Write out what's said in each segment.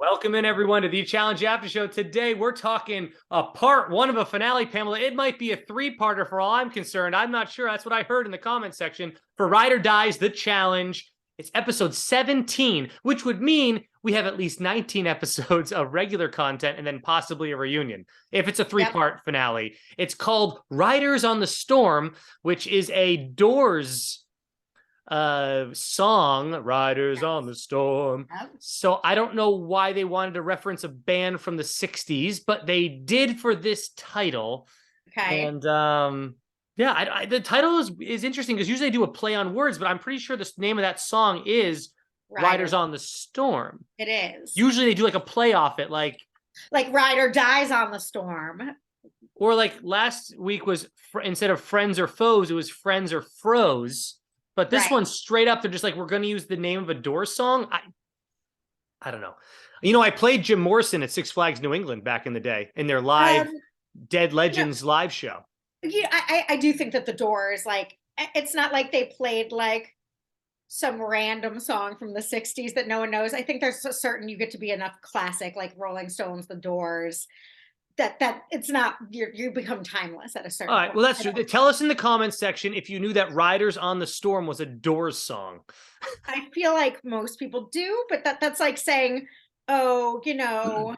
Welcome in, everyone, to the Challenge Aftershow. Today, we're talking a part one of a finale, Pamela. It might be a three-parter for all I'm concerned. I'm not sure. That's what I heard in the comment section. For Ride or Dies, The Challenge. It's episode 17, which would mean we have at least 19 episodes of regular content and then possibly a reunion, if it's a three-part finale. It's called Riders on the Storm, which is a Doors song, Riders on the Storm. So I don't know why they wanted to reference a band from the 60s, but they did for this title. Okay. And the title is interesting because usually they do a play on words, but I'm pretty sure the name of that song is Riders on the Storm. It is. Usually they do like a play off it, like Rider Dies on the Storm. Or like last week was instead of Friends or Foes, it was Friends or Froze. But this one straight up, they're just like, we're going to use the name of a Doors song. I don't know. You know, I played Jim Morrison at Six Flags New England back in the day in their live Dead Legends live show. Yeah, I do think that the Doors, like, it's not like they played like some random song from the 60s that no one knows. I think there's a certain, you get to be enough classic, like Rolling Stones, the Doors, that it's not, you become timeless at a certain point. Well, that's true. Tell us in the comments section if you knew that Riders on the Storm was a Doors song. I feel like most people do, but that's like saying, oh, you know,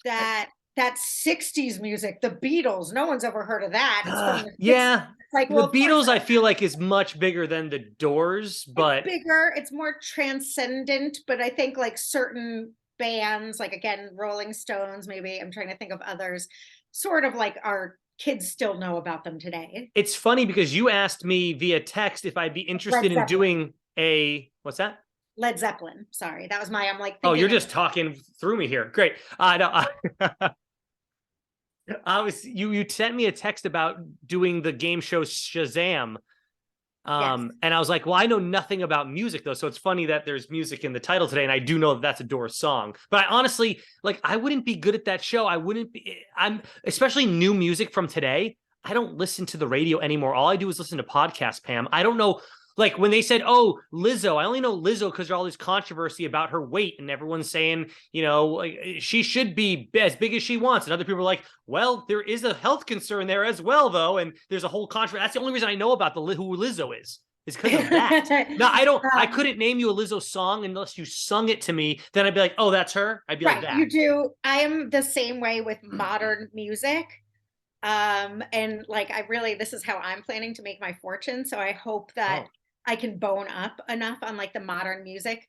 that 60s music, the Beatles, no one's ever heard of that. Yeah. Like, well, the Beatles, I feel like, is much bigger than the Doors, but it's bigger, it's more transcendent. But I think like certain bands, like again, Rolling Stones, maybe I'm trying to think of others, sort of like our kids still know about them today. It's funny because you asked me via text if I'd be interested in doing what's that? Led Zeppelin. Sorry, that was I'm like, oh, you're just talking through me here. Great. No, you sent me a text about doing the game show Shazam. And I was like, well, I know nothing about music though. So it's funny that there's music in the title today. And I do know that that's a Doors song, but I honestly, like, I wouldn't be good at that show. I'm especially new music from today. I don't listen to the radio anymore. All I do is listen to podcasts, Pam. I don't know. Like when they said, oh, Lizzo, I only know Lizzo because there's all this controversy about her weight and everyone's saying, you know, like, she should be as big as she wants. And other people are like, well, there is a health concern there as well, though. And there's a whole controversy. That's the only reason I know about who Lizzo is because of that. No, I couldn't name you a Lizzo song unless you sung it to me. Then I'd be like, oh, that's her. I'd be like that. You do. I am the same way with modern music. And like, this is how I'm planning to make my fortune. So I hope that I can bone up enough on like the modern music.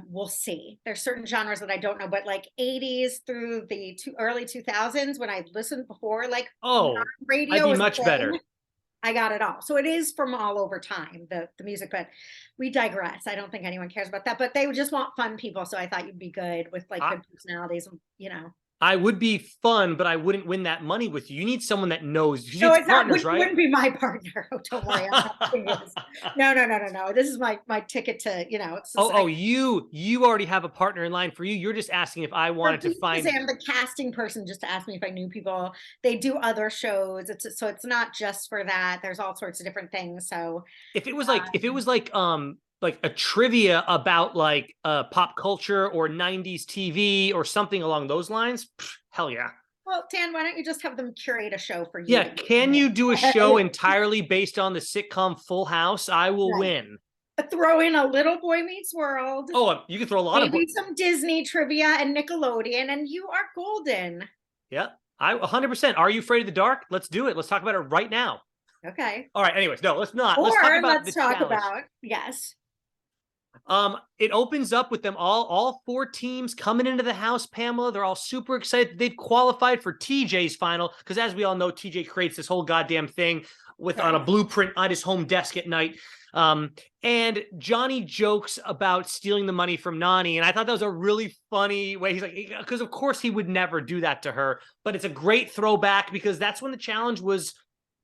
We'll see. There's certain genres that I don't know, but like 80s through the early 2000s, when I listened before, like radio, I'd be much better. I got it all. So it is from all over time, the music, but we digress. I don't think anyone cares about that, but they just want fun people. So I thought you'd be good with like good personalities, you know. I would be fun, but I wouldn't win that money with you. You need someone that knows. You need partners, right? Wouldn't be my partner. Oh, don't worry. No. This is my ticket to, you know. You already have a partner in line for you. You're just asking if I wanted to find. I'm the casting person just to ask me if I knew people. They do other shows. So it's not just for that. There's all sorts of different things. So if it was like a trivia about like pop culture or 90s TV or something along those lines, hell yeah. Well, Dan, why don't you just have them curate a show for you? Yeah, can you do a show entirely based on the sitcom Full House? I will win. Throw in a Little Boy Meets World. Oh, you can throw a lot maybe some Disney trivia and Nickelodeon, and you are golden. Yeah, 100%. Are You Afraid of the Dark? Let's do it. Let's talk about it right now. Okay. All right. Anyways, no, let's not. Or let's talk about yes. It opens up with them all four teams coming into the house, Pamela. They're all super excited. They've qualified for TJ's final because, as we all know, TJ creates this whole goddamn thing on a blueprint on his home desk at night. And Johnny jokes about stealing the money from Nani, and I thought that was a really funny way. He's like, because of course he would never do that to her, but it's a great throwback because that's when the challenge was.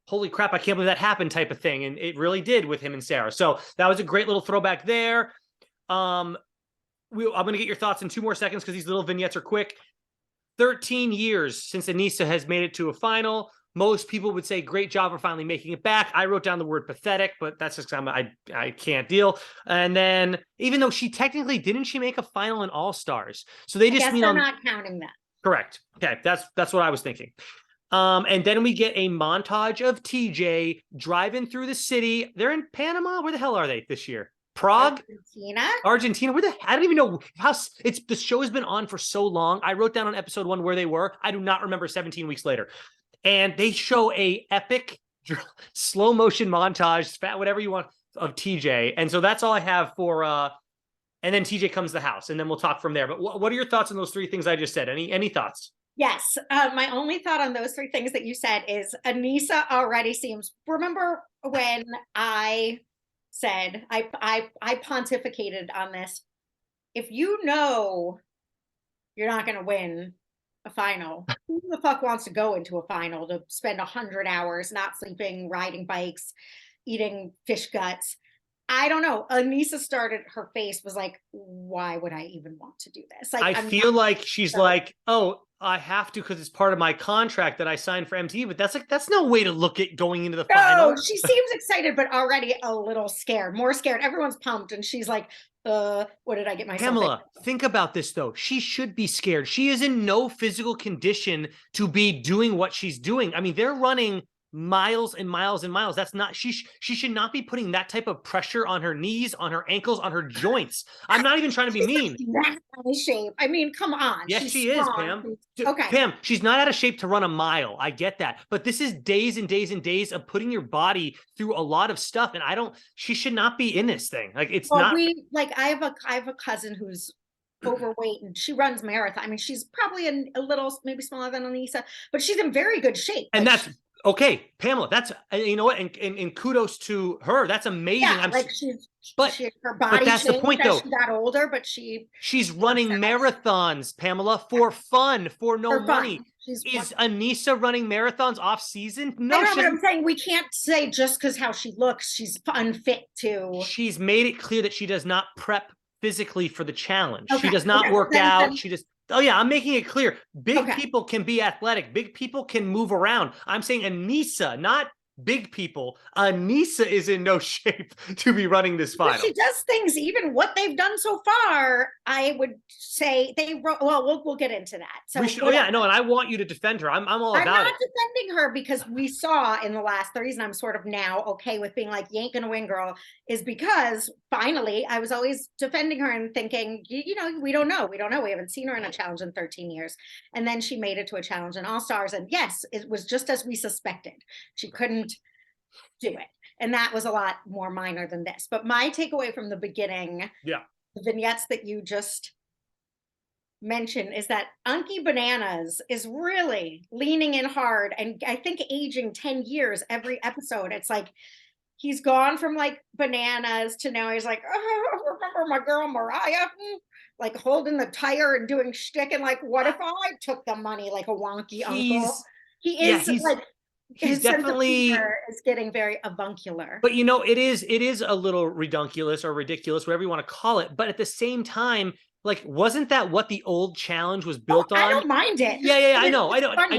Holy crap, I can't believe that happened type of thing. And it really did with him and Sarah. So that was a great little throwback there. I'm going to get your thoughts in 2 more seconds because these little vignettes are quick. 13 years since Anissa has made it to a final. Most people would say, great job for finally making it back. I wrote down the word pathetic, but that's just I can't deal. And then even though she technically didn't she make a final in All Stars? So they just mean they're on not counting that. correct. Okay, that's what I was thinking. And then we get a montage of TJ driving through the city. They're in Panama. Where the hell are they this year? Prague? Argentina. Where the I don't even know how it's the show has been on for so long. I wrote down on episode 1 where they were. I do not remember 17 weeks later. And they show a epic slow motion montage, whatever you want, of TJ. And so that's all I have for and then TJ comes to the house, and then we'll talk from there. But what are your thoughts on those 3 things I just said? Any thoughts? Yes. My only thought on those 3 things that you said is Anissa already seems, remember when I said, I pontificated on this. If you know you're not going to win a final, who the fuck wants to go into a final to spend 100 hours not sleeping, riding bikes, eating fish guts? I don't know. Anissa started, her face was like, why would I even want to do this? Like, I feel like she's like, oh, I have to because it's part of my contract that I signed for MTV. But that's no way to look at going into the final. She seems excited, but already a little scared, more scared. Everyone's pumped, and she's like, what did I get myself Pamela, think about this though. She should be scared. She is in no physical condition to be doing what she's doing. I mean, they're running miles and miles and miles. That's not she should not be putting that type of pressure on her knees, on her ankles, on her joints. I'm not even trying to be mean. Not out of shape. I mean, come on. Yes, she is, Pam. Okay. Pam, she's not out of shape to run a mile. I get that. But this is days and days and days of putting your body through a lot of stuff. And she should not be in this thing. Like it's not I have a cousin who's overweight and she runs marathon. I mean, she's probably a little maybe smaller than Anissa, but she's in very good shape. And that's okay, Pamela. That's you know what, and kudos to her. That's amazing. Yeah, her body. But that's the point, though. She got older, but she's running marathons, Pamela, for fun, for no money. Is Anissa running marathons off season? No, but I'm saying we can't say just because how she looks, she's unfit to. She's made it clear that she does not prep physically for the challenge. Okay. She does not work out. She just. Oh, yeah, I'm making it clear. Big people can be athletic. Big people can move around. I'm saying Anissa, not big people. Anissa is in no shape to be running this final. She does things, even what they've done so far, I would say we'll get into that. So and I want you to defend her. I'm all about it. I'm not defending her because we saw in the the reason I'm sort of now okay with being like, you ain't gonna win, girl, is because finally I was always defending her and thinking, we don't know. We haven't seen her in a challenge in 13 years. And then she made it to a challenge in All Stars. And yes, it was just as we suspected. She couldn't do it. And that was a lot more minor than this. But my takeaway from the beginning, the vignettes that you just mentioned, is that Unky Bananas is really leaning in hard and I think aging 10 years every episode. It's like he's gone from like bananas to now he's like, oh, remember my girl Mariah? Like holding the tire and doing shtick and like, what if I took the money like a wonky uncle? He's definitely is getting very avuncular. But it is a little redunculous or ridiculous, whatever you want to call it. But at the same time, like, wasn't that what the old challenge was built on? I don't mind it. Yeah, I know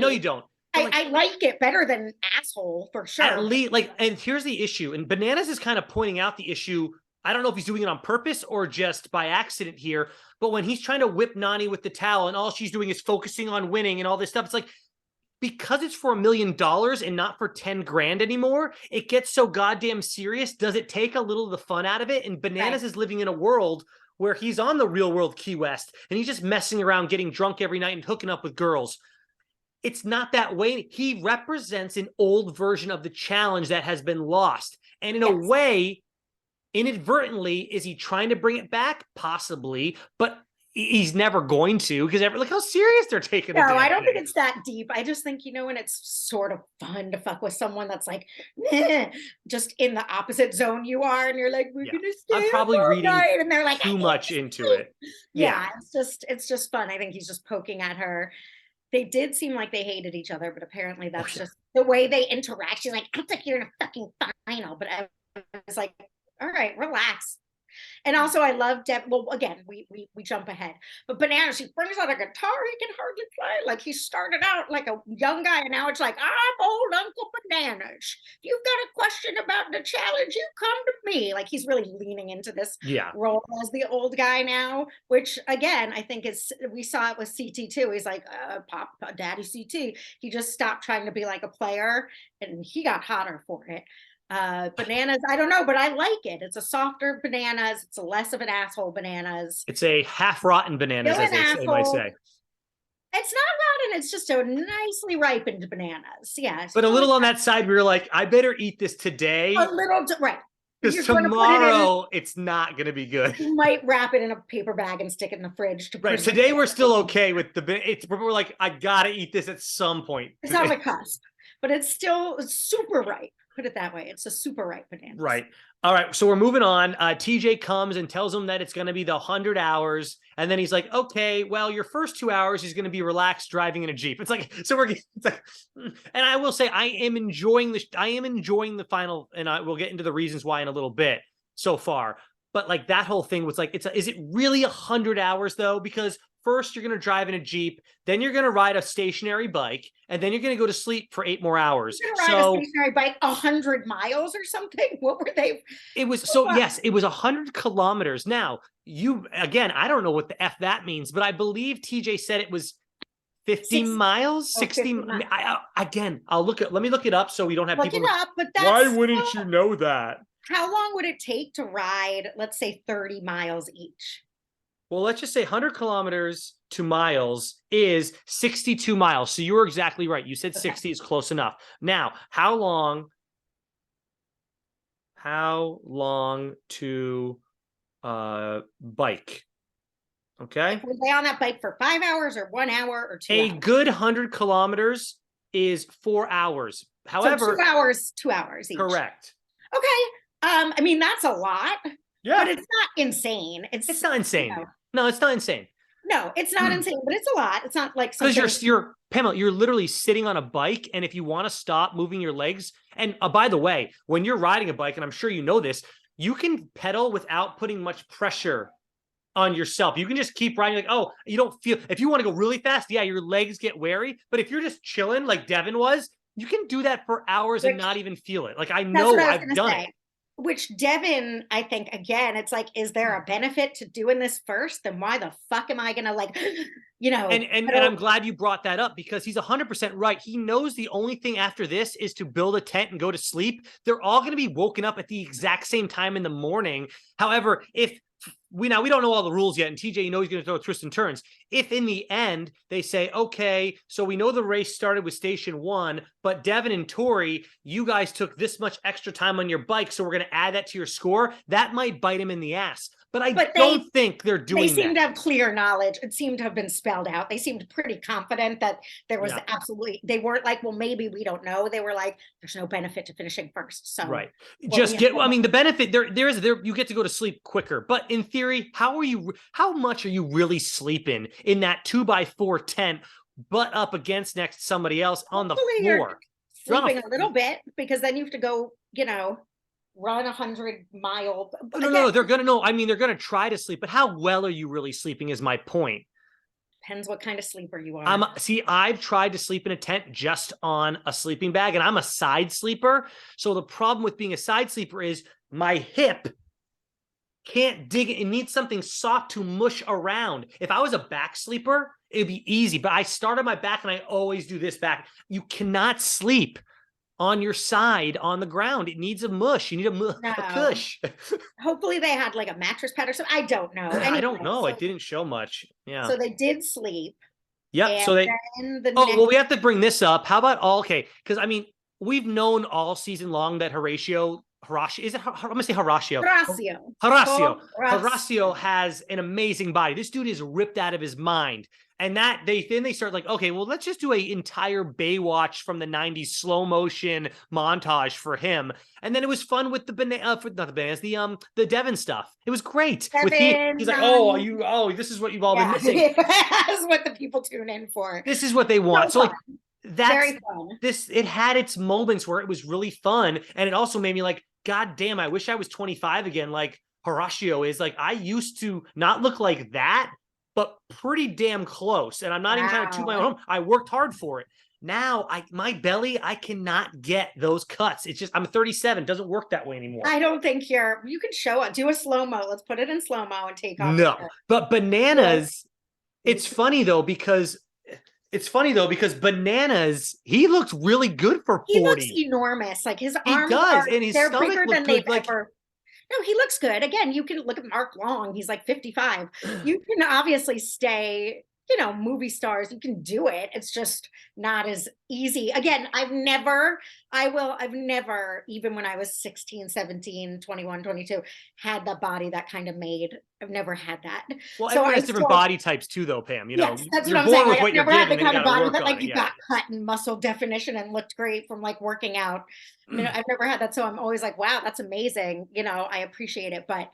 you don't. I like it better than asshole for sure. At least, and here's the issue. And Bananas is kind of pointing out the issue. I don't know if he's doing it on purpose or just by accident here. But when he's trying to whip Nani with the towel and all she's doing is focusing on winning and all this stuff, it's like, because it's for $1 million and not for 10 grand anymore, it gets so goddamn serious. Does it take a little of the fun out of it? And Bananas is living in a world where he's on the real world Key West and he's just messing around, getting drunk every night and hooking up with girls. It's not that way. He represents an old version of the challenge that has been lost. And in a way, inadvertently, is he trying to bring it back? Possibly. But he's never going to, because look how serious they're taking it. No, I don't think it's that deep. I just think, when it's sort of fun to fuck with someone that's like, just in the opposite zone you are, and you're like, we're gonna stay. I'm probably reading night, and they're like too much into it. Yeah, it's just fun. I think he's just poking at her. They did seem like they hated each other, but apparently that's just the way they interact. She's like, I think you're in a fucking final, but I was like, all right, relax. And also, I love Deb. Well, again, we jump ahead, but Banana, she brings out a guitar he can hardly play. Like he started out like a young guy, and now it's like I'm old Uncle Bananas. If you've got a question about the challenge, you come to me. Like he's really leaning into this Yeah. role as the old guy now, which again I think is we saw it with CT too. He's like Pop Daddy CT. He just stopped trying to be like a player, and he got hotter for it. Bananas, I don't know, but I like it. It's a softer Bananas. It's a less of an asshole Bananas. It's a half rotten Bananas, Still as they might say. It's not rotten. It's just a nicely ripened Bananas. Yeah. But a little on that side, we were like, I better eat this today. A little, right. Because tomorrow it's not going to be good. You might wrap it in a paper bag and stick it in the fridge. Right. Today we're still okay with we're like, I got to eat this at some point. It's on the cusp, but it's still super ripe. Put it that way. It's a super ripe banana. Right. All right. So we're moving on. TJ comes and tells him that it's going to be the 100 hours. And then he's like, okay, well, your first 2 hours is going to be relaxed driving in a Jeep. It's like, it's like, and I will say, I am enjoying the final, and I will get into the reasons why in a little bit so far. But like that whole thing was like, is it really 100 hours though? Because first you're going to drive in a Jeep, then you're going to ride a stationary bike, and then you're going to go to sleep for 8 more hours. You're going to ride a stationary bike 100 miles or something? What were they? It was yes, it was 100 kilometers. Now, again, I don't know what the F that means, but I believe TJ said it was 50 miles, 60. 50 miles. Let me look it up so we don't have people. Look it up, but why wouldn't you know that? How long would it take to ride, let's say 30 miles each? Well, let's just say 100 kilometers to miles is 62 miles. So you were exactly right. You said 60 is close enough. Now, how long to bike? Okay. Were they on that bike for 5 hours or 1 hour or 2 hours? A good 100 kilometers is 4 hours. However, so 2 hours each. Correct. Okay. I mean, that's a lot. Yeah. But it's not insane. It's not insane. No, it's not insane. No, it's not insane, but it's a lot. It's not like because you're Pamela, you're literally sitting on a bike, and if you want to stop moving your legs, and by the way, when you're riding a bike, and I'm sure you know this, you can pedal without putting much pressure on yourself. You can just keep riding, like, oh, you don't feel, if you want to go really fast, yeah, your legs get wary, but if you're just chilling like Devin was, you can do that for hours and not even feel it. Like, I know I've done it. Which Devin, I think, again, it's like, is there a benefit to doing this first? Then why the fuck am I going to And I'm glad you brought that up, because he's 100% right. He knows the only thing after this is to build a tent and go to sleep. They're all going to be woken up at the exact same time in the morning. However, if we don't know all the rules yet, and TJ, he's going to throw twists and turns. If in the end they say, okay, so we know the race started with station 1, but Devin and Tori, you guys took this much extra time on your bike, so we're going to add that to your score, that might bite him in the ass. But I don't think they're doing that. They seem to have clear knowledge. It seemed to have been spelled out. They seemed pretty confident that there was absolutely, they weren't like, well, maybe we don't know. They were like, there's no benefit to finishing first. So right. The benefit there is you get to go to sleep quicker. But in theory, how much are you really sleeping in that 2x4 tent, butt up against next to somebody else on the floor? Sleeping a little bit, because then you have to go, run 100-mile. No, they're gonna try to sleep, but how well are you really sleeping is my point. Depends what kind of sleeper you are. I've tried to sleep in a tent just on a sleeping bag, and I'm a side sleeper. So the problem with being a side sleeper is my hip can't dig it. It needs something soft to mush around. If I was a back sleeper, it'd be easy, but I start on my back, and I always do this back. You cannot sleep on your side on the ground. It needs a mush. You need a push. Hopefully they had like a mattress pad or something. I don't know. Anyway, I don't know. It didn't show much. Yeah. So they did sleep. Yep. So we have to bring this up. How about because we've known all season long that Horatio has an amazing body. This dude is ripped out of his mind. And they start like, okay, well, let's just do an entire Baywatch from the 90s slow motion montage for him. And then it was fun with the Devin stuff. It was great. He's like, this is what you've all been missing. This is what the people tune in for. This is what they want. So that's very fun. It had its moments where it was really fun. And it also made me like, God damn, I wish I was 25 again. Like Horatio is. Like, I used to not look like that, but pretty damn close. And I'm not even trying to toot my own home. I worked hard for it. Now my belly, I cannot get those cuts. It's just, I'm 37. It doesn't work that way anymore. I don't think you can show it. Do a slow-mo. Let's put it in slow-mo and take off. No, but Bananas, it's funny though, because Bananas, he looks really good for 40. He looks enormous. Like his arms and his they're stomach bigger than good. they've ever. No, he looks good. Again, you can look at Mark Long. He's like 55. You can obviously stay, movie stars. You can do it. It's just not as easy. Again, I've never, even when I was 16, 17, 21, 22, had the body that kind of made. I've never had that. Well, everyone has different body types too, though, Pam. Yes, that's you're what I'm born saying. with Like, what I've you're never had given, the kind of body that like you got cut and muscle definition and looked great from like working out. I've never had that, so I'm always like, wow, that's amazing. I appreciate it, but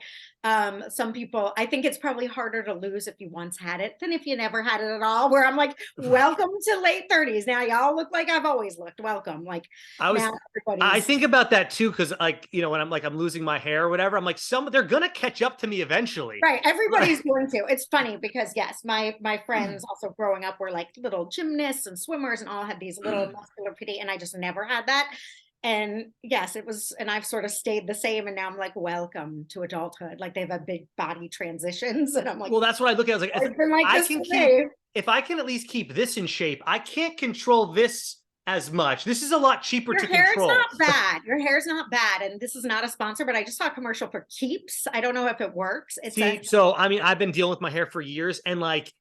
some people, I think it's probably harder to lose if you once had it than if you never had it at all. Where I'm like, welcome to late 30s. Now y'all look like I've always looked. Welcome. Like I think about that too, because like when I'm losing my hair or whatever, I'm like, they're gonna catch up to me eventually. Right, everybody's going to. It's funny because yes, my friends also growing up were like little gymnasts and swimmers and all had these little muscular petite, and I just never had that. And yes, it was, and I've sort of stayed the same, and now I'm like, welcome to adulthood. Like they have a big body transitions, and I'm like, well, that's what I look at. I was like, if I can at least keep this in shape, I can't control this as much. This is a lot cheaper to control. Your hair's not bad. Your hair's not bad. And this is not a sponsor, but I just saw a commercial for Keeps. I don't know if it works. So I mean, I've been dealing with my hair for years, and like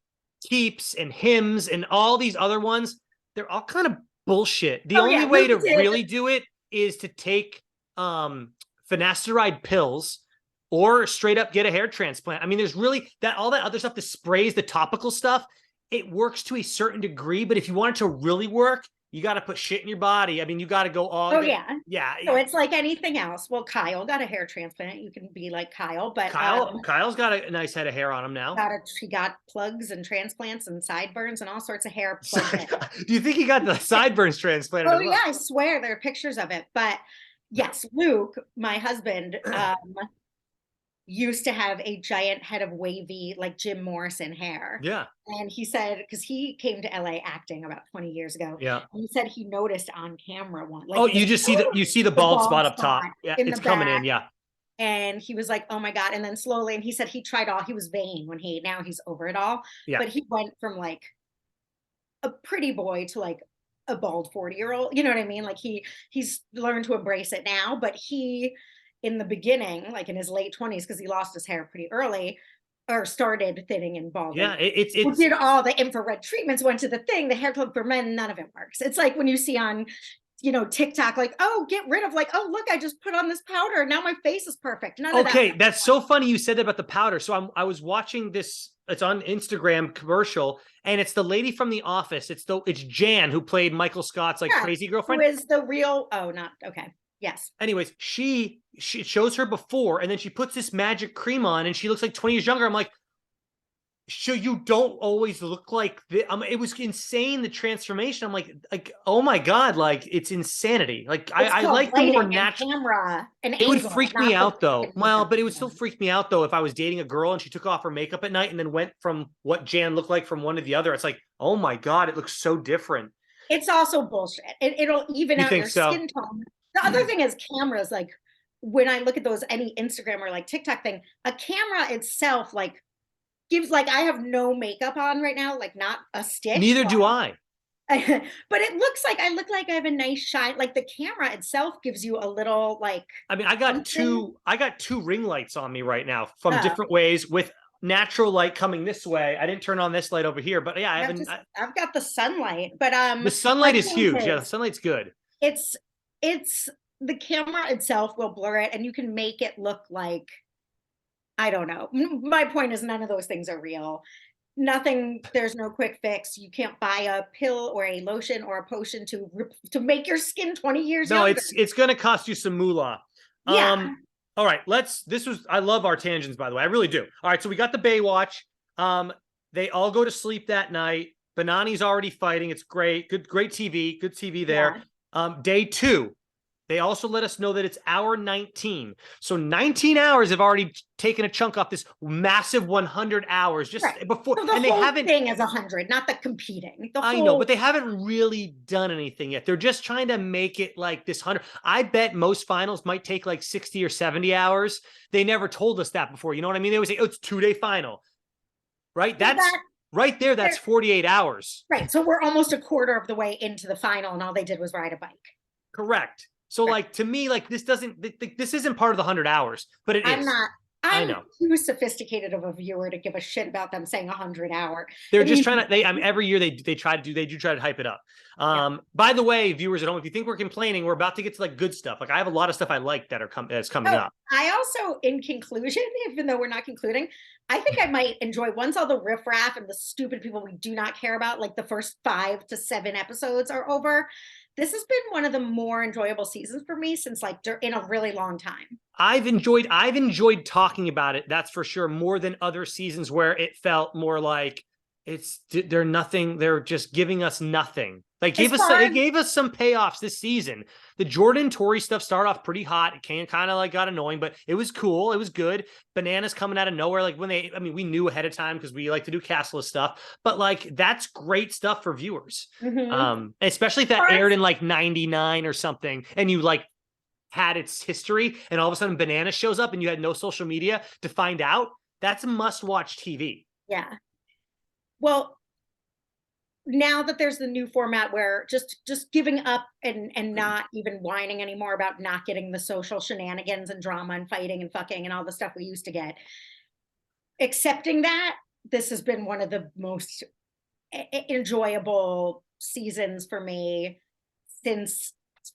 Keeps and Hims and all these other ones, they're all kind of bullshit. The only way to really do it is to take finasteride pills or straight up get a hair transplant. I mean, there's really all that other stuff, the sprays, the topical stuff, it works to a certain degree, but if you want it to really work, you got to put shit in your body. I mean, you got to go all. Yeah. So it's like anything else. Well, Kyle got a hair transplant. You can be like Kyle, but Kyle's got a nice head of hair on him now. He got plugs and transplants and sideburns and all sorts of hair. Do you think he got the sideburns transplanted? Oh yeah, I swear there are pictures of it. But yes, Luke, my husband, used to have a giant head of wavy, like Jim Morrison hair. Yeah. And he said, because he came to LA acting about 20 years ago. Yeah. And he said he noticed on camera one. Like, oh, you just see the bald spot up top. Yeah, it's coming in. Yeah. And he was like, oh my God. And then slowly, and he said he tried he was vain now he's over it all. Yeah. But he went from like a pretty boy to like a bald 40-year-old. You know what I mean? Like he's learned to embrace it now, but in the beginning, like in his late 20s, because he lost his hair pretty early, or started thinning and balding. Yeah, it did all the infrared treatments, went to the thing, the hair club for men, none of it works. It's like when you see on, TikTok, like, oh, get rid of, like, oh, look, I just put on this powder, now my face is perfect. None of that. Okay, that's so funny you said that about the powder. So I was watching this, it's on Instagram commercial, and it's the lady from The Office. It's Jan, who played Michael Scott's crazy girlfriend. Who is the real, okay. Yes. Anyways, she shows her before, and then she puts this magic cream on, and she looks like 20 years younger. I'm like, so you don't always look like this. It was insane, the transformation. I'm like, oh my God, like it's insanity. Like I like the more natural camera. It would freak me out though. Well, but it would still freak me out though if I was dating a girl and she took off her makeup at night and then went from what Jan looked like from one to the other. It's like, oh my God, it looks so different. It's also bullshit. It'll even out your skin tone. The other thing is cameras. Like when I look at those, any Instagram or like TikTok thing, a camera itself like gives, like, I have no makeup on right now, like not a stitch. Neither do I. But it looks like I look like I have a nice shine. Like the camera itself gives you a little like. I mean, I got two ring lights on me right now from different ways with natural light coming this way. I didn't turn on this light over here, but yeah, I've got the sunlight, but the sunlight is huge. Yeah, the sunlight's good. It's the camera itself will blur it, and you can make it look like, I don't know. My point is none of those things are real. Nothing. There's no quick fix. You can't buy a pill or a lotion or a potion to make your skin 20 years younger. No, it's going to cost you some moolah. Yeah. All right, I love our tangents, by the way. I really do. All right, so we got the Baywatch. They all go to sleep that night. Banani's already fighting. It's great. Great TV. Good TV there. Yeah. Day 2. They also let us know that it's hour 19. So 19 hours have already taken a chunk off this massive 100 hours just before. So the and they whole haven't. thing is 100, not the competing. I know, but they haven't really done anything yet. They're just trying to make it like this 100. I bet most finals might take like 60 or 70 hours. They never told us that before. You know what I mean? They would say, oh, it's 2-day final, right? That's right there. That's 48 hours. Right. So we're almost a quarter of the way into the final and all they did was ride a bike. Correct. So like, to me, like this isn't part of the 100 hours, but it is. I'm too sophisticated of a viewer to give a shit about them saying 100 hour. They're just trying to, every year they do try to hype it up. By the way, viewers at home, if you think we're complaining, we're about to get to like good stuff. Like I have a lot of stuff I like that's coming up. I also, in conclusion, even though we're not concluding, I think I might enjoy, once all the riffraff and the stupid people we do not care about, like the first 5 to 7 episodes are over, this has been one of the more enjoyable seasons for me since like in a really long time. I've enjoyed talking about it. That's for sure. More than other seasons where it felt more like they're just giving us nothing. Like it gave us some payoffs this season. The Jordan Tory stuff started off pretty hot. It kind of like got annoying, but it was cool. It was good. Bananas coming out of nowhere. Like we knew ahead of time because we like to do castless stuff, but like that's great stuff for viewers. Especially if that aired in like 99 or something and you like had its history and all of a sudden Banana shows up and you had no social media to find out. That's a must-watch TV. Yeah. Well, now that there's the new format where just giving up and not even whining anymore about not getting the social shenanigans and drama and fighting and fucking and all the stuff we used to get, accepting that, this has been one of the most enjoyable seasons for me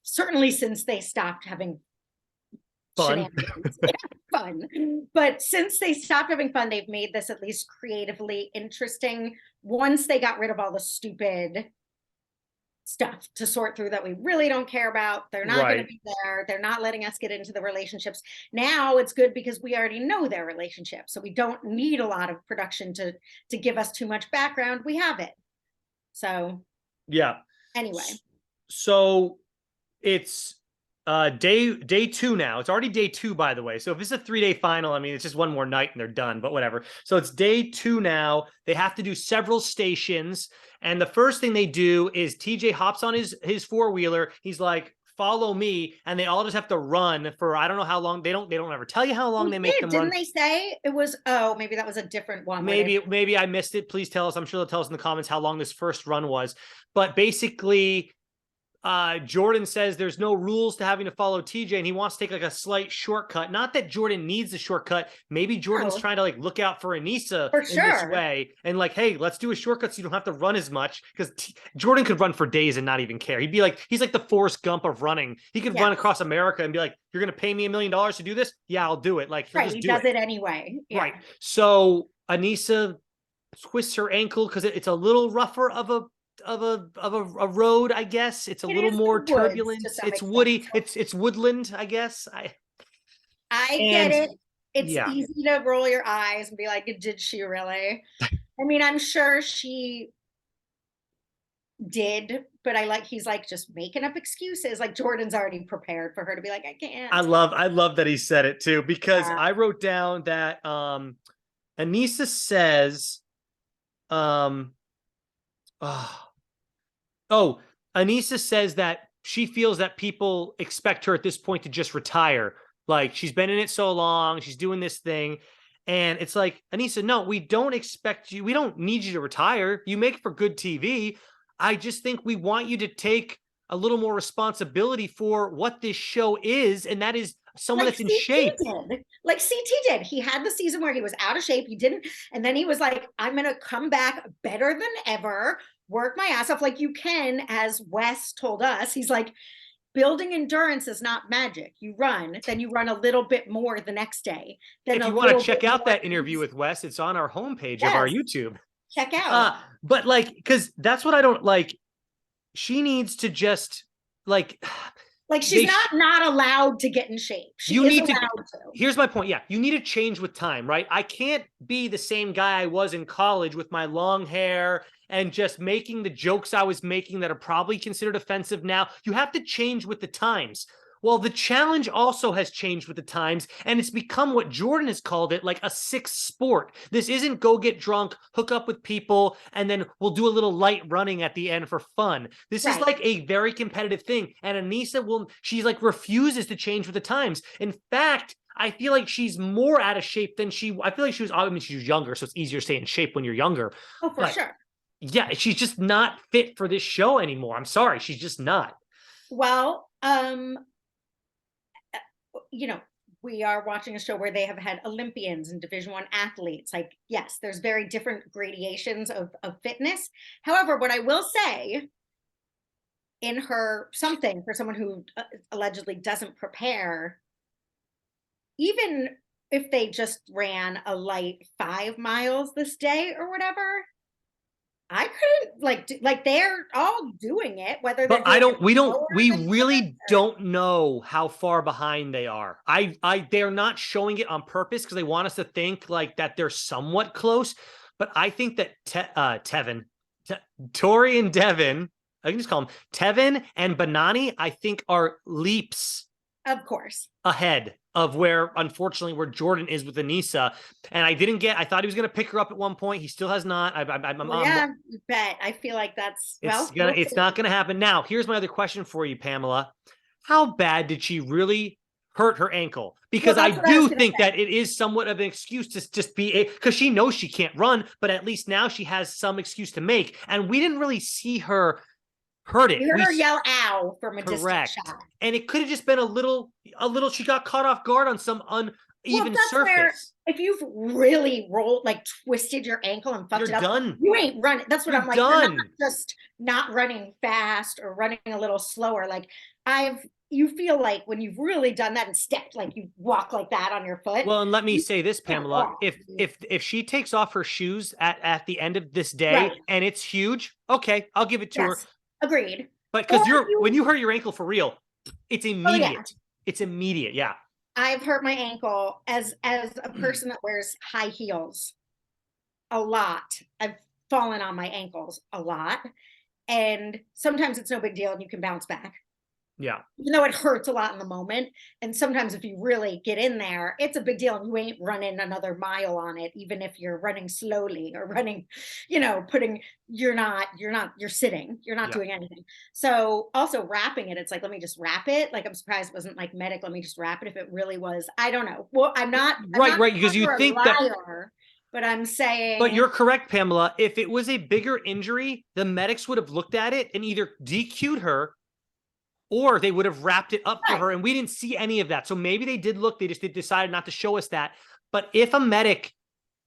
certainly since they stopped having fun. But since they stopped having fun, they've made this at least creatively interesting once they got rid of all the stupid stuff to sort through that we really don't care about. They're not going to be there. They're not letting us get into the relationships. Now it's good because we already know their relationship. So we don't need a lot of production to give us too much background. We have it. So yeah. Anyway. So it's day 2 now. It's already day 2, by the way. So if it's a 3-day final, I mean, it's just one more night and they're done, but whatever. So it's day 2 now. They have to do several stations. And the first thing they do is TJ hops on his 4-wheeler. He's like, follow me. And they all just have to run for, I don't know how long. They don't ever tell you how long they make them run. Didn't they say it was, maybe that was a different one. Maybe I missed it. Please tell us. I'm sure they'll tell us in the comments how long this first run was. But basically, Jordan says there's no rules to having to follow TJ and he wants to take like a slight shortcut. Not that Jordan needs the shortcut. Maybe Jordan's trying to like look out for Anissa in this way and like, hey, let's do a shortcut so you don't have to run as much, because Jordan could run for days and not even care. He'd be like, he's like the Forrest Gump of running. He could run across America and be like, you're going to pay me $1 million to do this? Yeah, I'll do it. Like, he does it anyway. Yeah. Right. So Anissa twists her ankle because it's a little rougher of a road, I guess. It's a little more turbulent. It's woody. It's woodland, I guess. I get it. It's easy to roll your eyes and be like, did she really? I mean, I'm sure she did, but he's like just making up excuses. Like Jordan's already prepared for her to be like, I can't. I love that he said it too, because I wrote down that Anissa says Anissa says that she feels that people expect her at this point to just retire. Like, she's been in it so long, she's doing this thing. And it's like, Anissa, no, we don't expect you. We don't need you to retire. You make for good TV. I just think we want you to take a little more responsibility for what this show is. And that is someone that's in shape. Like CT did. He had the season where he was out of shape. He didn't. And then he was like, I'm going to come back better than ever. Work my ass off like you can, as Wes told us. He's like, building endurance is not magic. You run, then you run a little bit more the next day. Then if you want to check out that interview with Wes, it's on our homepage of our YouTube. Check out. But like, because that's what I don't like. She needs to just like she's not allowed to get in shape. Here's my point. Yeah, you need to change with time, right? I can't be the same guy I was in college with my long hair and just making the jokes I was making that are probably considered offensive now. You have to change with the times. Well, the challenge also has changed with the times, and it's become what Jordan has called it, like a sixth sport. This isn't go get drunk, hook up with people, and then we'll do a little light running at the end for fun. This is Right. like a very competitive thing, and Anissa she's like refuses to change with the times. In fact, I feel like she's more out of shape than I feel like she was, I mean, she was younger, so it's easier to stay in shape when you're younger. Oh, for But sure. yeah, she's just not fit for this show anymore. I'm sorry, she's just not. Well, you know, we are watching a show where they have had Olympians and Division I athletes. Like, yes, there's very different gradations of fitness. However, what I will say, in her something for someone who allegedly doesn't prepare, even if they just ran a light 5 miles this day or whatever, I couldn't like they're all doing it, whether they're But doing it we slower than the really others. don't know how far behind they are. They're not showing it on purpose because they want us to think like that they're somewhat close. But I think that Tori and Devin, I can just call them Tevin and Banani, I think are leaps Of course. ahead of unfortunately, where Jordan is with Anissa. And I thought he was going to pick her up at one point. He still has not. Well, yeah, you bet. I feel like that's It's not going to happen. Now, here's my other question for you, Pamela. How bad did she really hurt her ankle? Because Well, I that's what I was do gonna think say. that it is somewhat of an excuse to just because she knows she can't run, but at least now she has some excuse to make. And we didn't really see her hurt it. You heard her yell "ow" from a distant Correct. shot. And it could have just been a little, she got caught off guard on some uneven That's where, surface. if you've really rolled, like twisted your ankle and fucked You're it up, done. you ain't running. That's what You're I'm like. done. You're not just not running fast or running a little slower. Like you feel like when you've really done that and stepped, like you walk like that on your foot. Well, and let me you say this, can't Pamela, walk. if she takes off her shoes at the end of this day Right. and it's huge, okay, I'll give it to her. Yes. Agreed. But Or because when you hurt your ankle for real, it's immediate. Oh, yeah. It's immediate. Yeah. I've hurt my ankle as a person that wears high heels a lot. I've fallen on my ankles a lot. And sometimes it's no big deal and you can bounce back. Yeah. Even though it hurts a lot in the moment. And sometimes if you really get in there, it's a big deal and you ain't running another mile on it, even if you're running slowly or running, you're sitting, you're not doing anything. So also wrapping it, it's like, let me just wrap it. Like, I'm surprised it wasn't like medic, let me just wrap it. If it really was, I don't know. Well, I'm not Right. Because you think that, but I'm saying. but you're correct, Pamela. If it was a bigger injury, the medics would have looked at it and either DQ'd her or they would have wrapped it up for her, and we didn't see any of that. So maybe they did look, they decided not to show us that. But if a medic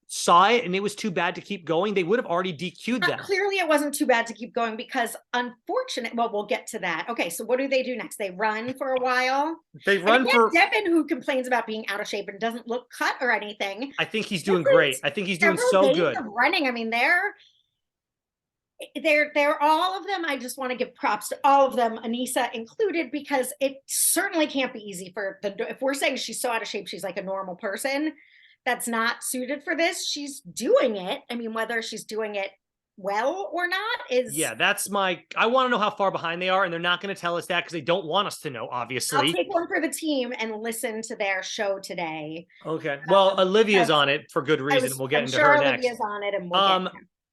saw it and it was too bad to keep going, they would have already DQ'd them. Clearly it wasn't too bad to keep going because we'll get to that. Okay, so what do they do next? They run for a while. They run for Devin, who complains about being out of shape and doesn't look cut or anything. I think he's doing great. I think he's doing so good. Running. I mean, they're all of them. I just want to give props to all of them, Anissa included, because it certainly can't be easy if we're saying she's so out of shape, she's like a normal person that's not suited for this. She's doing it. I mean, whether she's doing it well or not is. Yeah, I want to know how far behind they are, and they're not going to tell us that because they don't want us to know, obviously. I'll take one for the team and listen to their show today. Okay. Well, Olivia's on it for good reason. We'll get into her next. Olivia's on it and we'll get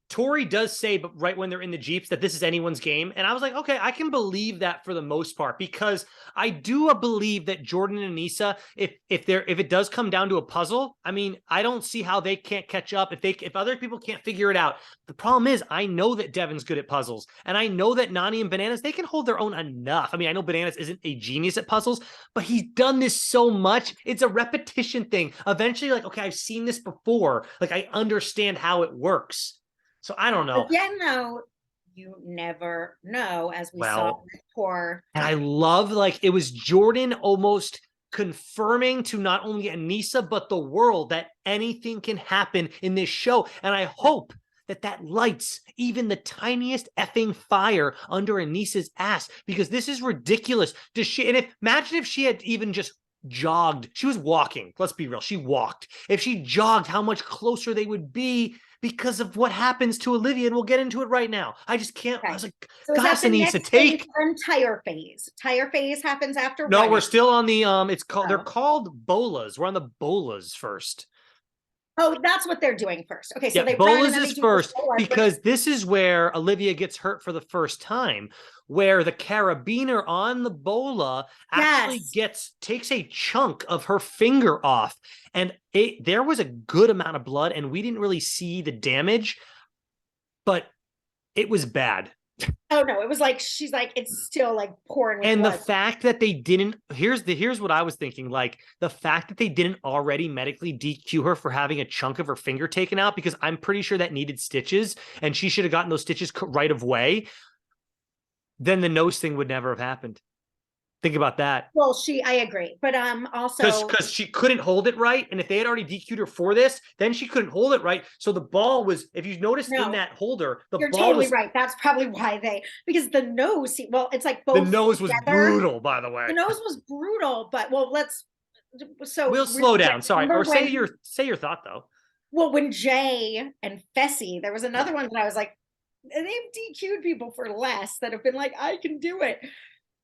Tori does say, but right when they're in the Jeeps, that this is anyone's game. And I was like, okay, I can believe that for the most part, because I do believe that Jordan and Anissa, if it does come down to a puzzle, I mean, I don't see how they can't catch up if other people can't figure it out. The problem is, I know that Devin's good at puzzles, and I know that Nani and Bananas, they can hold their own enough. I mean, I know Bananas isn't a genius at puzzles, but he's done this so much. It's a repetition thing. Eventually, like, okay, I've seen this before. Like, I understand how it works. So I don't know. Again, though, you never know, as we saw before. And I love, like, it was Jordan almost confirming to not only Anissa, but the world that anything can happen in this show. And I hope that lights even the tiniest effing fire under Anissa's ass, because this is ridiculous. Imagine if she had even just jogged, she was walking. Let's be real. She walked. If she jogged, how much closer they would be because of what happens to Olivia. And we'll get into it right now. I just can't. Okay. I was like, So is that guys, the it needs to next phase take. from tire phase? Tire phase happens after No, running. we're still on the it's called, they're Oh. called bolas. We're on the bolas first. Oh, that's what they're doing first. Okay, so Yeah, they run and bolas then they is do the first bolas, because this is where Olivia gets hurt for the first time, where the carabiner on the bola actually yes. takes a chunk of her finger off, and there was a good amount of blood, and we didn't really see the damage, but it was bad. Oh no, it was like she's like it's still like pouring with And the blood. fact that they didn't, here's what I was thinking, like the fact that they didn't already medically DQ her for having a chunk of her finger taken out, because I'm pretty sure that needed stitches and she should have gotten those stitches right away, then the nose thing would never have happened. Think about that. Well, I agree, but also Because she couldn't hold it right, and if they had already DQ'd her for this, then she couldn't hold it right. So the ball was, if you noticed in no, that holder, the you're ball totally was right. That's probably why because the nose, well, it's like the both nose was together. brutal, by the way. The nose was brutal, but well, We'll slow down. Sorry, or remember say your thought though. well, when Jay and Fessy, there was another one that I was like, they've DQ'd people for less that have been like, I can do it.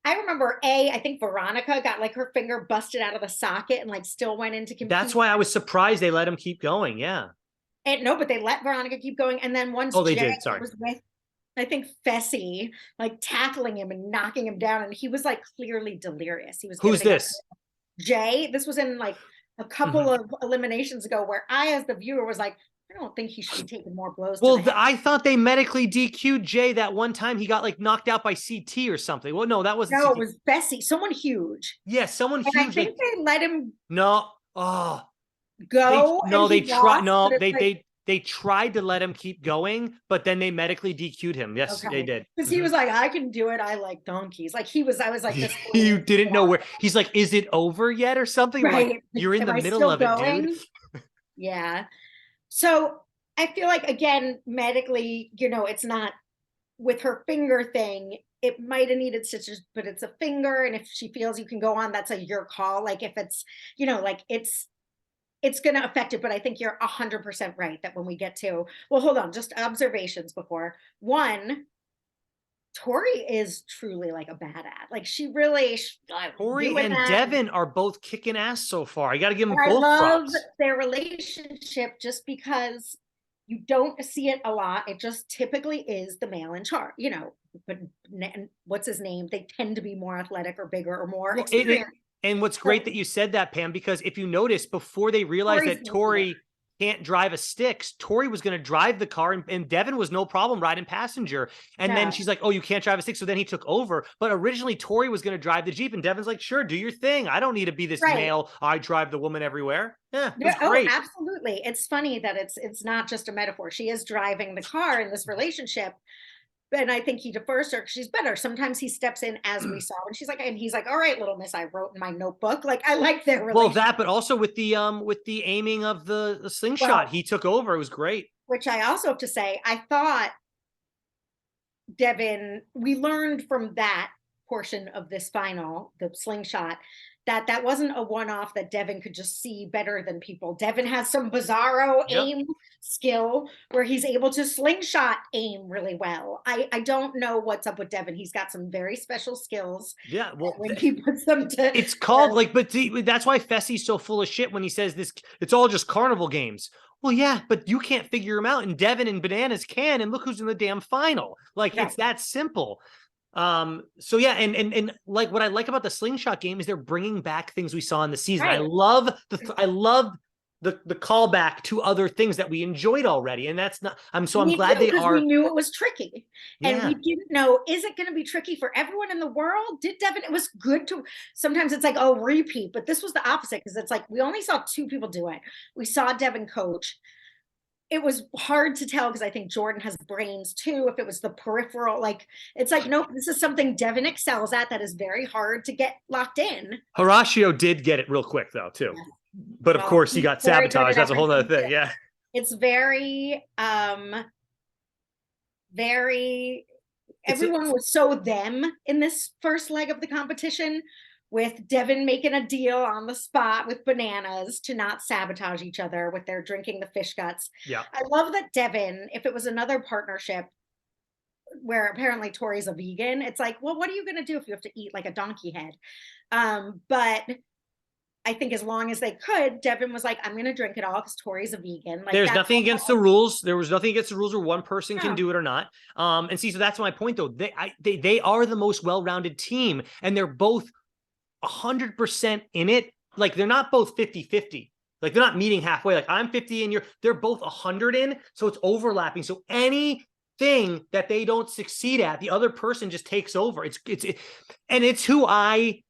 I remember I think Veronica got like her finger busted out of the socket and like still went into compete. That's why I was surprised they let him keep going. Yeah. And no, but they let Veronica keep going. And then once They Jay did. Sorry. was with, I think Fessy, like tackling him and knocking him down, and he was like clearly delirious. He was. Who's this? Jay. This was in like a couple of eliminations ago, where I, as the viewer, was like, I don't think he should be taking more blows. Well, I thought they medically DQ'd Jay that one time. He got like knocked out by CT or something. Well, no, that wasn't. No, CT. it was Fessy, someone huge. Yeah, someone and huge. I think they let him. No. Oh. Go. They tried. No, they tried to let him keep going, but then they medically DQ'd him. Yes, okay. They did. Because he was like, I can do it. I like donkeys. Like I was like, this. You didn't know where. He's like, is it over yet or something? Right. Like, you're in the middle of it, dude. Yeah. So I feel like, again, medically, it's not with her finger thing. It might have needed stitches, but it's a finger. And if she feels you can go on, that's your call. Like if it's, like it's going to affect it. But I think you're 100% right that when we get to, well, hold on, just observations before. One, Tori is truly like a badass. Like she really. Tori and Devin are both kicking ass so far. I got to give them both props. I love their relationship just because you don't see it a lot. It just typically is the male in charge, but what's his name? They tend to be more athletic or bigger or more experienced. And what's great that you said that, Pam, because if you notice, before they realized that Tori can't drive a stick, Tori was going to drive the car, and Devin was no problem riding passenger. And then she's like, oh, you can't drive a stick. So then he took over. But originally Tori was going to drive the Jeep, and Devin's like, sure, do your thing. I don't need to be this male. I drive the woman everywhere. Yeah, it was great. Absolutely. It's funny that it's not just a metaphor. She is driving the car in this relationship. And I think he defers her because she's better. Sometimes he steps in, as we saw, and he's like, all right, little miss, I wrote in my notebook. Like, I like their relationship. Well, that, but also with the aiming of the slingshot, he took over. It was great. Which I also have to say, I thought Devin, we learned from that portion of this final, the slingshot, that wasn't a one-off, that Devin could just see better than people. Devin has some bizarro aim skill where he's able to slingshot aim really well. I don't know what's up with Devin. He's got some very special skills. Yeah, well, when he puts them to, it's called but that's why Fessy's so full of shit when he says this. It's all just carnival games. Well, yeah, but you can't figure them out, and Devin and Bananas can, and look who's in the damn final. Like, it's that simple. So yeah, and like what I like about the slingshot game is they're bringing back things we saw in the season. I love the callback to other things that we enjoyed already, and that's not. I'm glad they are. We knew it was tricky, and we didn't know, is it going to be tricky for everyone in the world? Did Devin? It was good to. Sometimes it's like, oh, repeat, but this was the opposite, because it's like we only saw 2 people do it. We saw Devin coach. It was hard to tell because I think Jordan has brains too. If it was the peripheral, like, it's like, nope, this is something Devin excels at that is very hard to get locked in. Horatio did get it real quick though, too. Yeah. But of course he got sabotaged. That's a whole other thing. Yeah. It's very, everyone was so them in this first leg of the competition, with Devin making a deal on the spot with Bananas to not sabotage each other with their drinking the fish guts. Yeah. I love that Devin, if it was another partnership where apparently Tori's a vegan, it's like, well, what are you going to do if you have to eat like a donkey head? But I think as long as they could, Devin was like, I'm going to drink it all because Tori's a vegan. Like, there's nothing against the rules. There was nothing against the rules where one person can no. do it or not. And see, so that's my point though. They are the most well-rounded team, and they're both 100% in it. Like they're not both 50-50. Like they're not meeting halfway. Like I'm 50 and they're both 100 in. So it's overlapping. So anything that they don't succeed at, the other person just takes over. And it's who I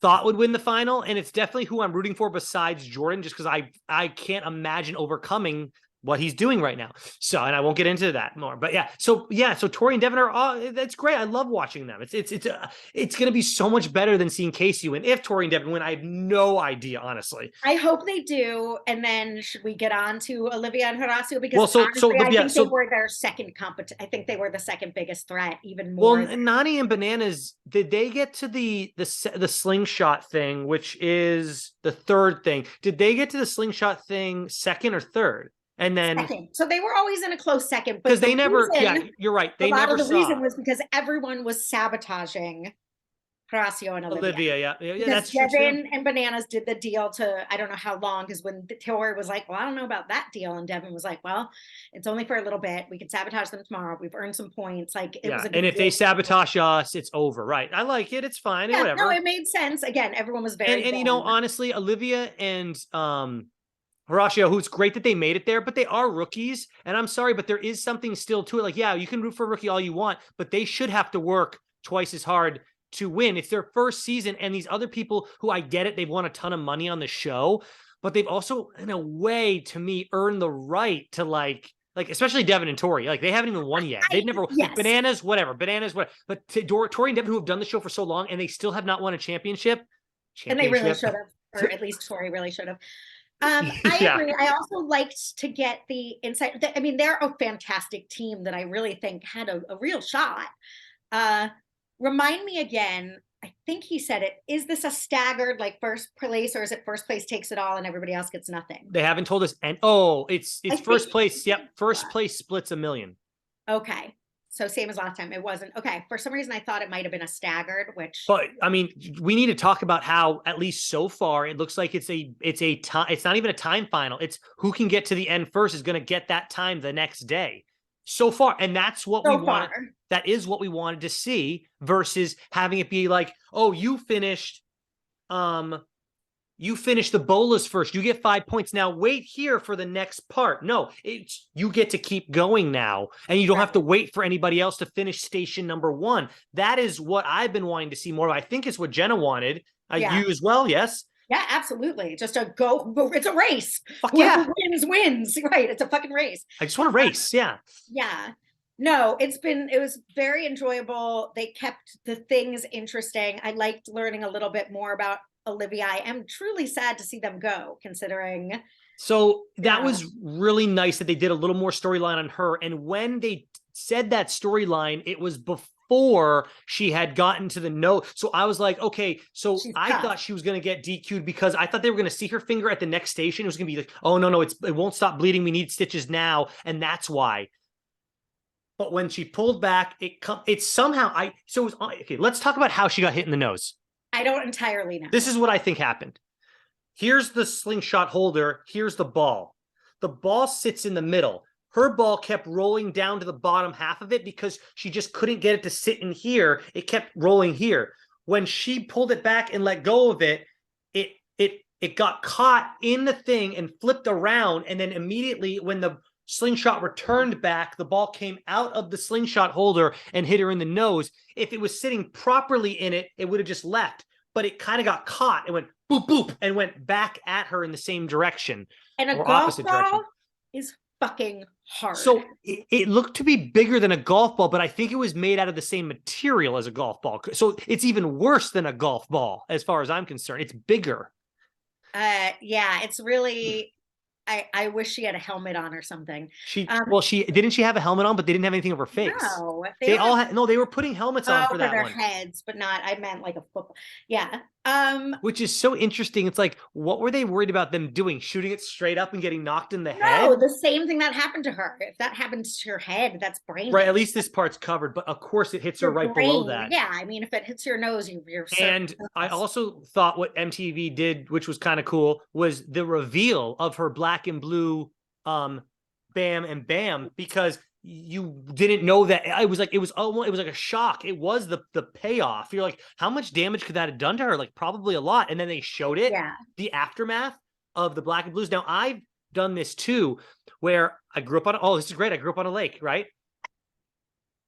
thought would win the final, and it's definitely who I'm rooting for besides Jordan, just because I can't imagine overcoming what he's doing right now. So, and I won't get into that more, but so Tori and Devin are that's great. I love watching them. It's going to be so much better than seeing Casey win. If Tori and Devin win, I have no idea, honestly. I hope they do. And then should we get on to Olivia and Horacio? Because I think they were their second I think they were the second biggest threat, even more. Well, Nani and Bananas, did they get to the slingshot thing, which is the third thing? Did they get to the slingshot thing second or third? And then second. So they were always in a close second, because they never. You're right. They never saw. The reason was because everyone was sabotaging Horacio and Olivia. Yeah, that's true. Devin and Bananas did the deal to I don't know how long, because when Tori was like, well, I don't know about that deal, and Devin was like, well, it's only for a little bit. We could sabotage them tomorrow. We've earned some points. Like it was a good and if deal. They sabotage us, it's over. Right. I like it. It's fine. Whatever. No, it made sense. Again, everyone was very and honestly, Olivia and Horacio, who's great that they made it there, but they are rookies. And I'm sorry, but there is something still to it. Like, you can root for a rookie all you want, but they should have to work twice as hard to win. It's their first season. And these other people who, I get it, they've won a ton of money on the show, but they've also, in a way, to me, earned the right to like, especially Devin and Tori, like they haven't even won yet. They've never, like Bananas, whatever. But Tori and Devin, who have done the show for so long, and they still have not won a championship. And they really should have, or at least Tori really should have. I agree. I also liked to get the insight. I mean, they're a fantastic team that I really think had a real shot. Remind me again, I think he said it. Is this a staggered like first place, or is it first place takes it all and everybody else gets nothing? They haven't told us. And it's first place. Yep. First place splits $1 million. Okay. So same as last time. It wasn't. Okay. For some reason, I thought it might have been a staggered, but I mean, we need to talk about how, at least so far, it looks like it's not even a time final. It's who can get to the end first is going to get that time the next day. So far. And that's what we want. That is what we wanted to see, versus having it be like, oh, you finished the bolas first. You get 5 points. Now wait here for the next part. No, you get to keep going now, and you don't have to wait for anybody else to finish station number 1. That is what I've been wanting to see more of. I think it's what Jenna wanted. You as well, yes? Yeah, absolutely. Just a go. It's a race. Fuck yeah. Whoever wins. Right. It's a fucking race. I just want to race. Yeah. Yeah. No, it was very enjoyable. They kept the things interesting. I liked learning a little bit more about Olivia. I am truly sad to see them go, considering. So that was really nice that they did a little more storyline on her. And when they said that storyline, it was before she had gotten to the note. So I was like, okay, so I thought she was going to get DQ'd because I thought they were going to see her finger at the next station. It was going to be like, oh, no, it won't stop bleeding. We need stitches now. And that's why. But when she pulled back, it's somehow okay, let's talk about how she got hit in the nose. I don't entirely know. This is what I think happened. Here's the slingshot holder. Here's the ball. The ball sits in the middle. Her ball kept rolling down to the bottom half of it because she just couldn't get it to sit in here. It kept rolling here. When she pulled it back and let go of it, it got caught in the thing and flipped around. And then immediately when the slingshot returned back, the ball came out of the slingshot holder and hit her in the nose. If it was sitting properly in it, it would have just left. But it kind of got caught and went boop, boop, and went back at her in the same direction. And a golf ball is fucking hard. So it looked to be bigger than a golf ball, but I think it was made out of the same material as a golf ball. So it's even worse than a golf ball, as far as I'm concerned. It's bigger. Yeah, it's really... I wish she had a helmet on or something. She didn't she have a helmet on, but they didn't have anything over her face. No, they They don't all have. had, no, they were putting helmets on Oh, for for that their one. heads, but not, I meant like a football. Yeah. Which is so interesting. It's like, what were they worried about them doing? Shooting it straight up and getting knocked in the head? No, the same thing that happened to her. If that happens to your head, that's brain Right. At damage. least this part's covered, but of course it hits her Your right below brain. that. Yeah. I mean, if it hits your nose, you're And I surface. also thought what MTV did, which was kind of cool, was the reveal of her black and blue Bam and Bam, because you didn't know that. It was like a shock. It was the payoff. You're like, how much damage could that have done to her? Like probably a lot. And then they showed it, Yeah. the aftermath of the black and blues. Now I've done this too, where I grew up on, oh, this is great. I grew up on a lake, right?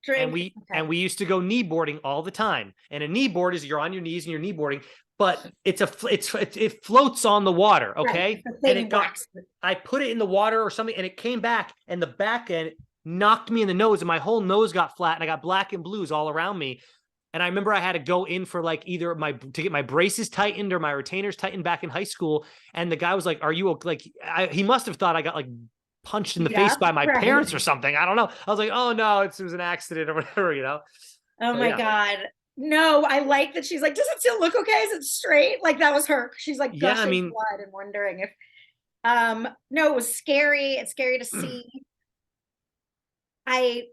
And Drink. we Okay. and we used to go knee boarding all the time. And a knee board is you're on your knees and you're knee boarding, but it floats on the water, okay? Right. And I put it in the water or something, and it came back, and the back end knocked me in the nose, and my whole nose got flat, and I got black and blues all around me. And I remember I had to go in for like either to get my braces tightened or my retainers tightened back in high school. And the guy was like, "Are you like?" He must have thought I got like punched in the face by my parents or something. I don't know. I was like, "Oh no, it was an accident or whatever," you know. Oh So, my yeah. God. No, I like that she's like, does it still look okay? Is it straight? Like that was her. She's like Yeah, I gushing mean, blood and wondering if no, it was scary. It's scary to see. I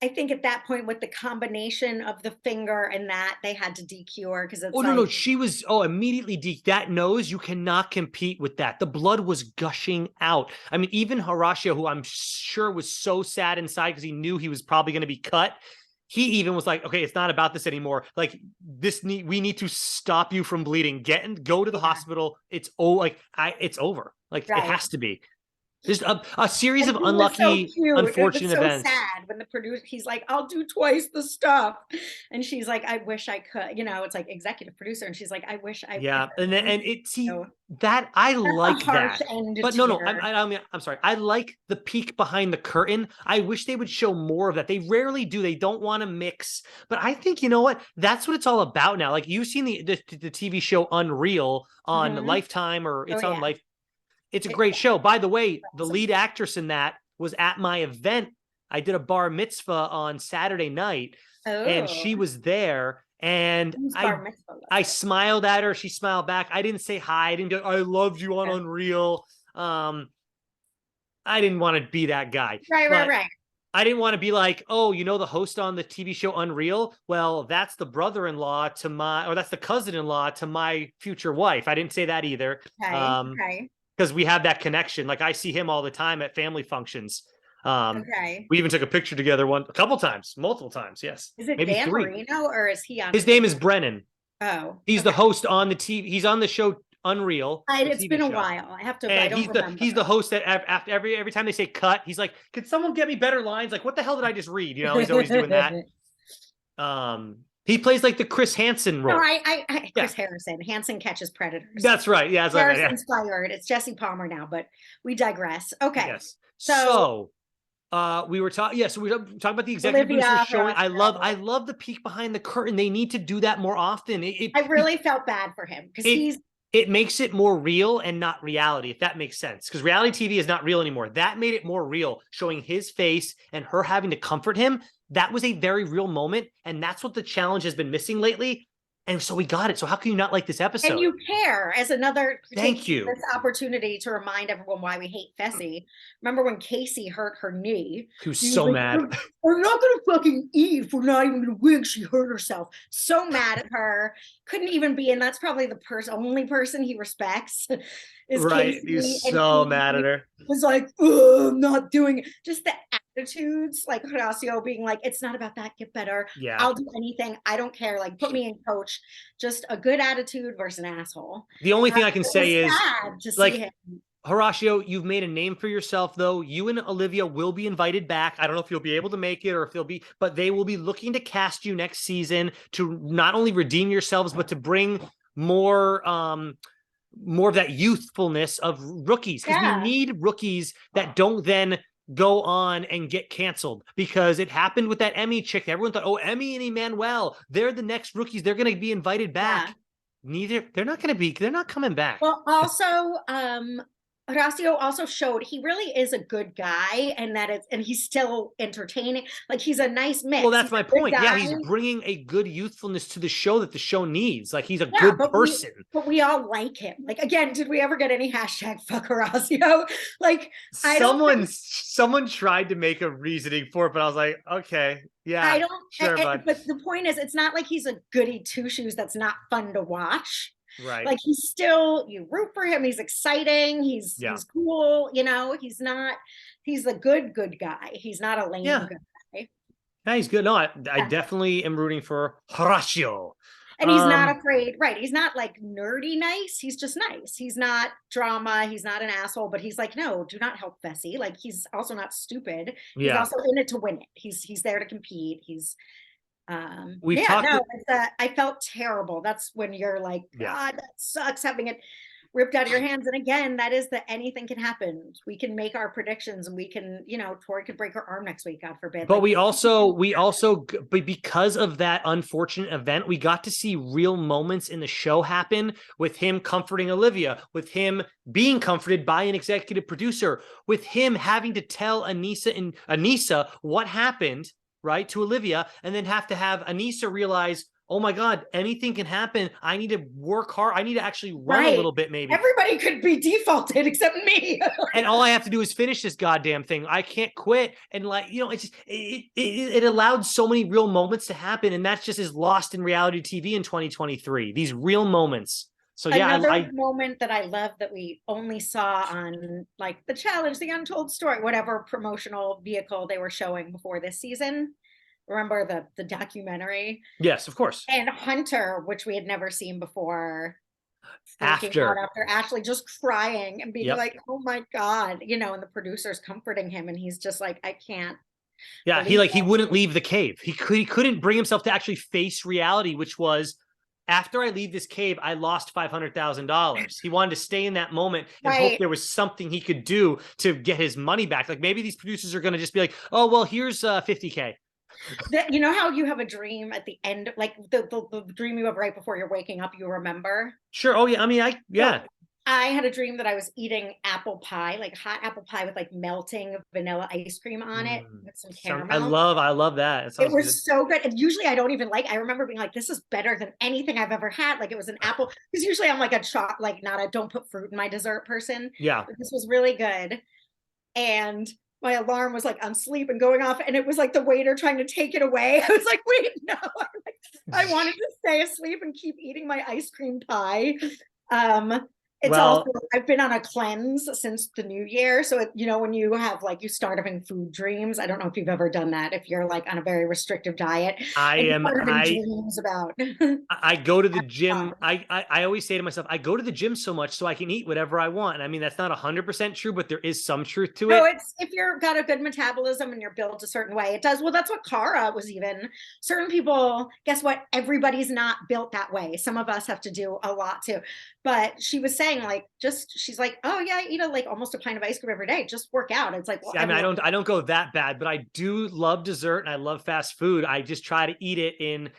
I think at that point with the combination of the finger and that they had to DQ her because it's oh no, like, she was immediately that nose, you cannot compete with that. The blood was gushing out. I mean, even Horatio, who I'm sure was so sad inside because he knew he was probably going to be cut, he even was like, okay, it's not about this anymore. Like we need to stop you from bleeding. Go to the hospital. It's it's over. Like it right. has to be. Just a series of It was so unlucky, cute. It was unfortunate so events. sad when the producer, he's like, I'll do twice the stuff. And she's like, I wish I could, it's like executive producer. And she's like, I wish I Yeah, could. So that I that's a like harsh that. end But to no, your. I'm sorry. I like the peek behind the curtain. I wish they would show more of that. They rarely do. They don't want to mix. But I think, you know what? That's what it's all about now. Like you've seen the TV show Unreal on Mhm. Lifetime, or Oh it's on yeah. Life. It's a great show. By the way, the Awesome. lead actress in that was at my event. I did a bar mitzvah on Saturday night, and Oh, she was there. And whose I bar mitzvah was I it? smiled at her. She smiled back. I didn't say hi. I didn't go, I loved you on Okay. Unreal. I didn't want to be that guy. Right, right, But right. I didn't want to be like, oh, the host on the TV show Unreal? Well, that's the brother-in-law or that's the cousin-in-law to my future wife. I didn't say that either. Okay. Okay. Because we have that connection. Like I see him all the time at family functions. Okay. We even took a picture together a couple times, multiple times. Yes. Is it Maybe Dan three. Marino or is he on His it too? name is Brennan. Oh, He's the host on the TV. He's on the show Unreal. it's TV been a show. while. I have to. I And don't remember. he's the host that after every time they say cut, he's like, "Could someone get me better lines?" Like, what the hell did I just read? He's always doing that. He plays like the Chris Hansen role. No, Chris Harrison. Hansen catches predators. That's right. Yeah, that's Harrison's fired. It's Jesse Palmer now, but we digress. Okay. Yes. So we were talking. Yeah. So we were talking about the executive Olivia producer showing. Horatio. I love the peek behind the curtain. They need to do that more often. I really felt bad for him because it makes it more real and not reality, if that makes sense. Because reality TV is not real anymore. That made it more real, showing his face and her having to comfort him. That was a very real moment. And that's what the challenge has been missing lately. And so we got it. So how can you not like this episode? And you care as another. Thank you. This opportunity to remind everyone why we hate Fessy. Remember when Casey hurt her knee? He was so mad. We're not going to fucking eat if we're not even going to win. She hurt herself. So mad at her. Couldn't even be. And that's probably the only person he respects. Is right. Casey. He's so mad at her. Was like, I'm not doing it. Just the attitudes, like Horacio being like, it's not about that, get better. Yeah. I'll do anything. I don't care. Like, put me in coach. Just a good attitude versus an asshole. The only thing I can say is, like, Horacio, you've made a name for yourself, though. You and Olivia will be invited back. I don't know if you'll be able to make it or if they'll be, but they will be looking to cast you next season to not only redeem yourselves, but to bring more of that youthfulness of rookies, because we need rookies that don't then go on and get canceled, because it happened with that Emmy chick. Everyone thought, oh, Emmy and Emmanuel, they're the next rookies. They're going to be invited back. They're not coming back. Well, also, Horacio also showed he really is a good guy, and that it's, and he's still entertaining. Like he's a nice Well, mix. that's He's my a good point. Yeah, guy. he's bringing a good youthfulness to the show that the show needs. Like he's a Yeah, good person. but we all like him. Like again, did we ever get any hashtag fuck Horacio? Like I don't Someone tried to make a reasoning for it, but I was like, okay, I yeah, don't sure, bud. but the point is it's not like he's a goody two shoes that's not fun to watch. Right. Like he's still, you root for him, he's exciting, Yeah. he's cool, you know, he's a good guy. He's not a lame Yeah. guy. Yeah, he's good. No, I Yeah. definitely am rooting for Horacio. And he's not afraid, right? He's not like nerdy nice. He's just nice. He's not drama. He's not an asshole, but he's like, no, do not help Bessie. Like he's also not stupid. He's Yeah. also in it to win it. He's there to compete. He's We've yeah, talked. no, I felt terrible. That's when you're like, Yeah. God, that sucks having it ripped out of your hands. And again, that is that anything can happen. We can make our predictions and we can, you know, Tori could break her arm next week, God forbid. But Like but because of that unfortunate event, we got to see real moments in the show happen with him comforting Olivia, with him being comforted by an executive producer, with him having to tell Anissa what happened, right, to Olivia, and then have to have Anissa realize, oh my God, anything can happen. I need to work hard. I need to actually run a little bit, maybe. Everybody could be defaulted except me. And all I have to do is finish this goddamn thing. I can't quit. And like, you know, it's just, it allowed so many real moments to happen. And that's just is lost in reality TV in 2023. These real moments. So yeah, another moment that I love that we only saw on like the challenge, the untold story, whatever promotional vehicle they were showing before this season. Remember the documentary? Yes, of course. And Hunter, which we had never seen before, After Ashley just crying and being like, oh my God, you know, and the producer's comforting him and he's just like, I can't. Yeah, he wouldn't leave the cave. He couldn't bring himself to actually face reality, which was, after I leave this cave, I lost $500,000. He wanted to stay in that moment and hope there was something he could do to get his money back. Like maybe these producers are going to just be like, oh, well, here's 50K. You know how you have a dream at the end, like the dream you have right before you're waking up, you remember? Sure. Oh yeah. I mean, yeah. So I had a dream that I was eating apple pie, like hot apple pie with like melting vanilla ice cream on it with some caramel. I love that. It was so good. And usually I don't even like, I remember being like, this is better than anything I've ever had. Like it was an apple, because usually I'm like like not a don't put fruit in my dessert person. Yeah. But this was really good. And my alarm was like on sleep and going off, and it was like the waiter trying to take it away. I was like, wait, no. I wanted to stay asleep and keep eating my ice cream pie. It's also, I've been on a cleanse since the new year. So, you know, when you have like, you start having food dreams, I don't know if you've ever done that. If you're like on a very restrictive diet, dreams about. I go to the gym. I always say to myself, I go to the gym so much so I can eat whatever I want. I mean, that's not 100% true, but there is some truth to it. No, it's if you're got a good metabolism and you're built a certain way, it does. Well, that's what Cara was even. Certain people, guess what? Everybody's not built that way. Some of us have to do a lot too. But she was saying like, she's like, oh yeah, I eat like almost a pint of ice cream every day. Just work out. It's like, well, I mean, I don't go that bad, but I do love dessert and I love fast food. I just try to eat it in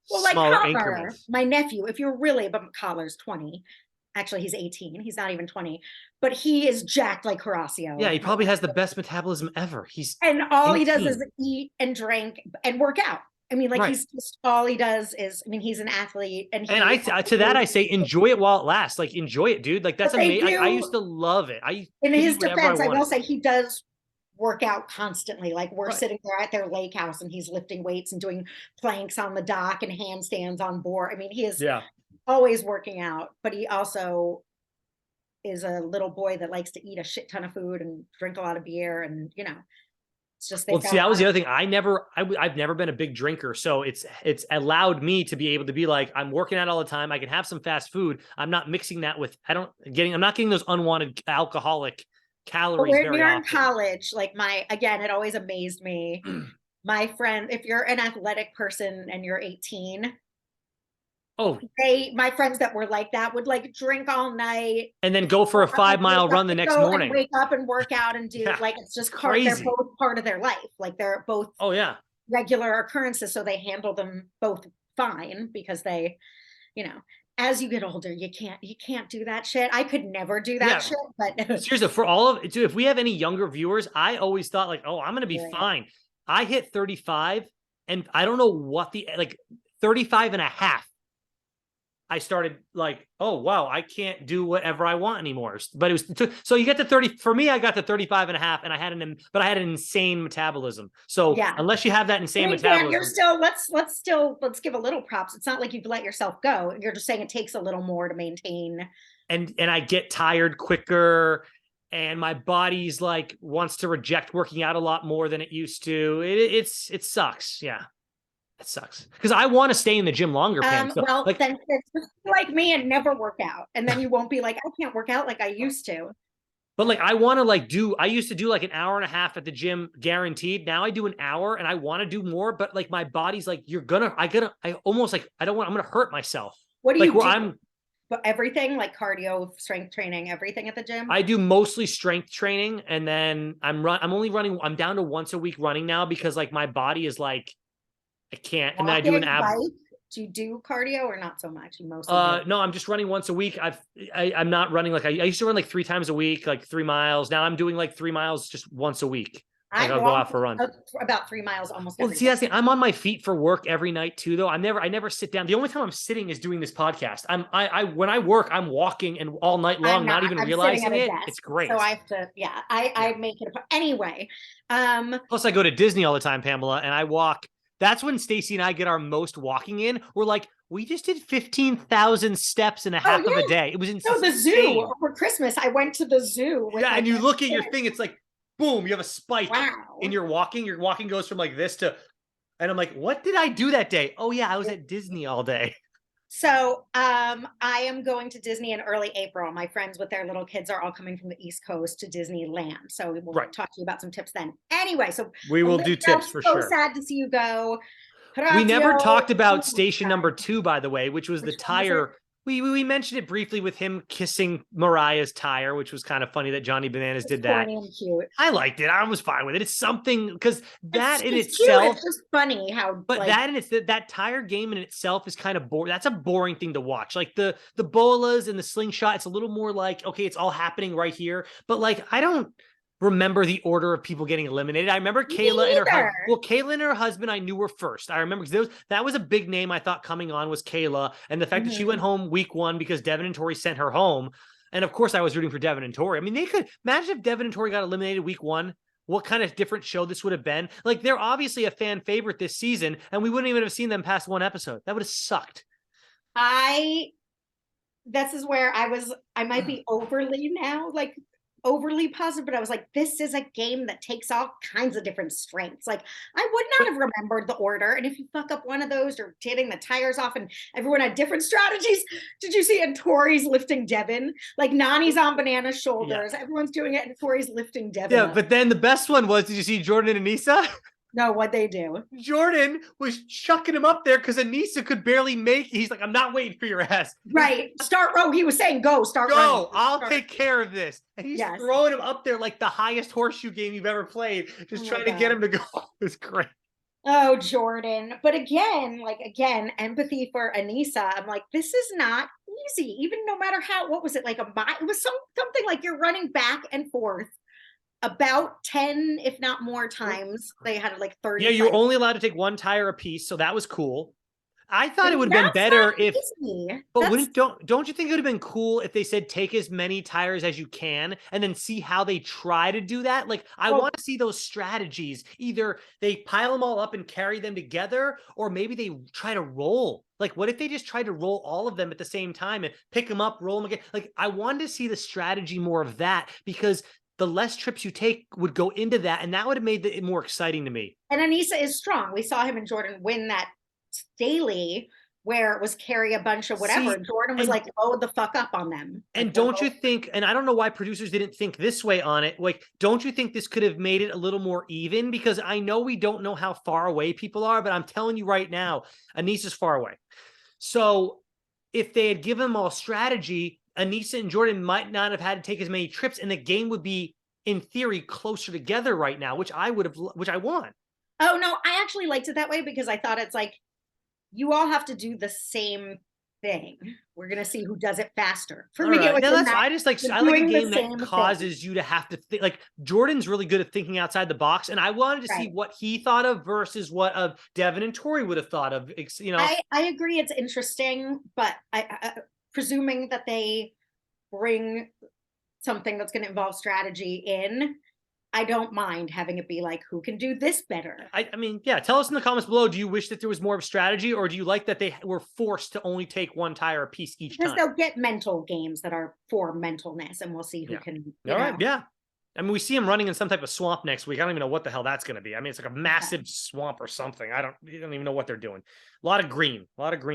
smaller increments. My nephew, if you're really, but Collar's 20. Actually, he's 18. He's not even 20, but he is jacked like Horacio. Yeah, he probably has the best metabolism ever. And all 18. He does is eat and drink and work out. I mean, like he's just all he does is. I mean, he's an athlete, and I say enjoy it while it lasts. Like enjoy it, dude. Like that's amazing. I used to love it. In his defense, I will say he does work out constantly. Like we're sitting there at their lake house, and he's lifting weights and doing planks on the dock and handstands on board. I mean, he is always working out, but he also is a little boy that likes to eat a shit ton of food and drink a lot of beer, and you know. It's just that was the other thing. I've never been a big drinker, so it's allowed me to be able to be like, I'm working out all the time. I can have some fast food. I'm not mixing that with. I'm not getting those unwanted alcoholic calories. When you're in college, like it always amazed me. My friend, if you're an athletic person and you're 18. My friends that were like that would like drink all night and then go for a 5-mile run the next morning. Wake up and work out and do like it's just they're both part of their life. Like they're both regular occurrences, so they handle them both fine because they, you know. as you get older, you can't do that shit. I could never do that Yeah. shit, but Seriously, for all of, dude, if we have any younger viewers, I always thought like, oh, I'm going to be fine. I hit 35 and I don't know what like 35 and a half. I started like, oh, wow, I can't do whatever I want anymore. But it was, so you get to 30, for me, I got to 35 and a half and I had an insane metabolism. So yeah. unless you have that insane metabolism. You're still, let's give a little props. It's not like you've let yourself go. You're just saying it takes a little more to maintain. And I get tired quicker and my body's like wants to reject working out a lot more than it used to. It sucks. Yeah. It sucks because I want to stay in the gym longer, Pam. So, well, then just like me and never work out, and then you won't be like, I can't work out like I used to. But like I want to like do. I used to do like an hour and a half at the gym, guaranteed. Now I do an hour, and I want to do more. But like my body's like, I almost like I don't want. I'm gonna hurt myself. What do like, you do? But everything like cardio, strength training, everything at the gym. I do mostly strength training, and then I'm only running. I'm down to once a week running now because like my body is like. I can't. And then I do an ab. Do you do cardio or not so much? You mostly no, I'm just running once a week. I'm not running like I used to run like 3 times a week, like 3 miles. Now I'm doing like 3 miles just once a week. Like I'll go out for a run. About 3 miles almost. Well, see, that's the thing. I'm on my feet for work every night too, though. I never sit down. The only time I'm sitting is doing this podcast. When I work, I'm walking and all night long, not even realizing it. It's great. So I have to, I make it anyway. Plus I go to Disney all the time, Pamela, and I walk. That's when Stacy and I get our most walking in. We're like, we just did 15,000 steps in a half of a day. It was insane. So the zoo for Christmas, I went to the zoo. Yeah, and you look at your thing, it's like, boom, you have a spike in your walking. Your walking goes from like this to, and I'm like, what did I do that day? Oh yeah, I was at Disney all day. So I am going to Disney in early April. My friends with their little kids are all coming from the East Coast to Disneyland. So we'll talk to you about some tips then. Anyway, so we will do tips for sure. So sad to see you go. We never talked about station number 2, by the way, which was the tire. We mentioned it briefly with him kissing Mariah's tire, which was kind of funny that Johnny Bananas did that. Funny and cute. I liked it. I was fine with it. It's something because that in itself, cute. It's just funny how. But like, that tire game in itself is kind of boring. That's a boring thing to watch. Like the bolas and the slingshot, it's a little more like okay, it's all happening right here. But like I don't remember the order of people getting eliminated. I remember Kayla and her husband I knew were first. I remember because that was a big name I thought coming on was Kayla, and the fact that she went home week 1 because Devin and Tori sent her home. And of course I was rooting for Devin and Tori. I mean, they could imagine if Devin and Tori got eliminated week 1, what kind of different show this would have been. Like they're obviously a fan favorite this season, and we wouldn't even have seen them past 1 episode. That would have sucked. This is where I might be overly positive, but I was like, this is a game that takes all kinds of different strengths. Like I would not have remembered the order. And if you fuck up one of those or getting the tires off and everyone had different strategies, did you see? And Tori's lifting Devin, like Nani's on Banana's shoulders. Yeah. Everyone's doing it and Tori's lifting Devin. Yeah, up. But then the best one was, did you see Jordan and Anissa? No, what'd they do? Jordan was chucking him up there because Anissa could barely make it. He's like, I'm not waiting for your ass. Right. Start row. He was saying, go, start running. I'll take care of this. And he's throwing him up there like the highest horseshoe game you've ever played. Just trying to get him to go. It was great. Oh, Jordan. But again, empathy for Anissa. I'm like, this is not easy. Even no matter what was it? Like it was something like you're running back and forth about 10, if not more times. They had like 30. Yeah, you were only allowed to take 1 tire a piece, so that was cool. I thought it would have been better if, but don't you think it would have been cool if they said take as many tires as you can and then see how they try to do that? Like I want to see those strategies. Either they pile them all up and carry them together, or maybe they try to roll. Like what if they just tried to roll all of them at the same time and pick them up, roll them again? Like I wanted to see the strategy more of that because the less trips you take would go into that, and that would have made it more exciting to me. And Anissa is strong. We saw him and Jordan win that daily where it was carry a bunch of whatever. See, Jordan was like, load the fuck up on them. And don't you think, and I don't know why producers didn't think this way on it, like, don't you think this could have made it a little more even? Because I know we don't know how far away people are, but I'm telling you right now, Anissa's far away. So if they had given them all strategy, Anissa and Jordan might not have had to take as many trips, and the game would be, in theory, closer together right now, which I want. Oh, no, I actually liked it that way because I thought it's like, you all have to do the same thing. We're gonna see who does it faster. For All me, it right. was Now in that's that I just like they're I like a doing the game that same thing. causes you to have to think. Like Jordan's really good at thinking outside the box, and I wanted to see Right. what he thought of versus what Devin and Tori would have thought of. You know, I agree it's interesting, but presuming that they bring something that's going to involve strategy in, I don't mind having it be like, who can do this better? I mean, yeah. Tell us in the comments below. Do you wish that there was more of strategy, or do you like that they were forced to only take one tire a piece each Because time? they'll get mental games that are for mentalness, and we'll see who Yeah. can. All right. Yeah. I mean, we see him running in some type of swamp next week. I don't even know what the hell that's going to be. I mean, it's like a massive swamp or something. You don't even know what they're doing. A lot of green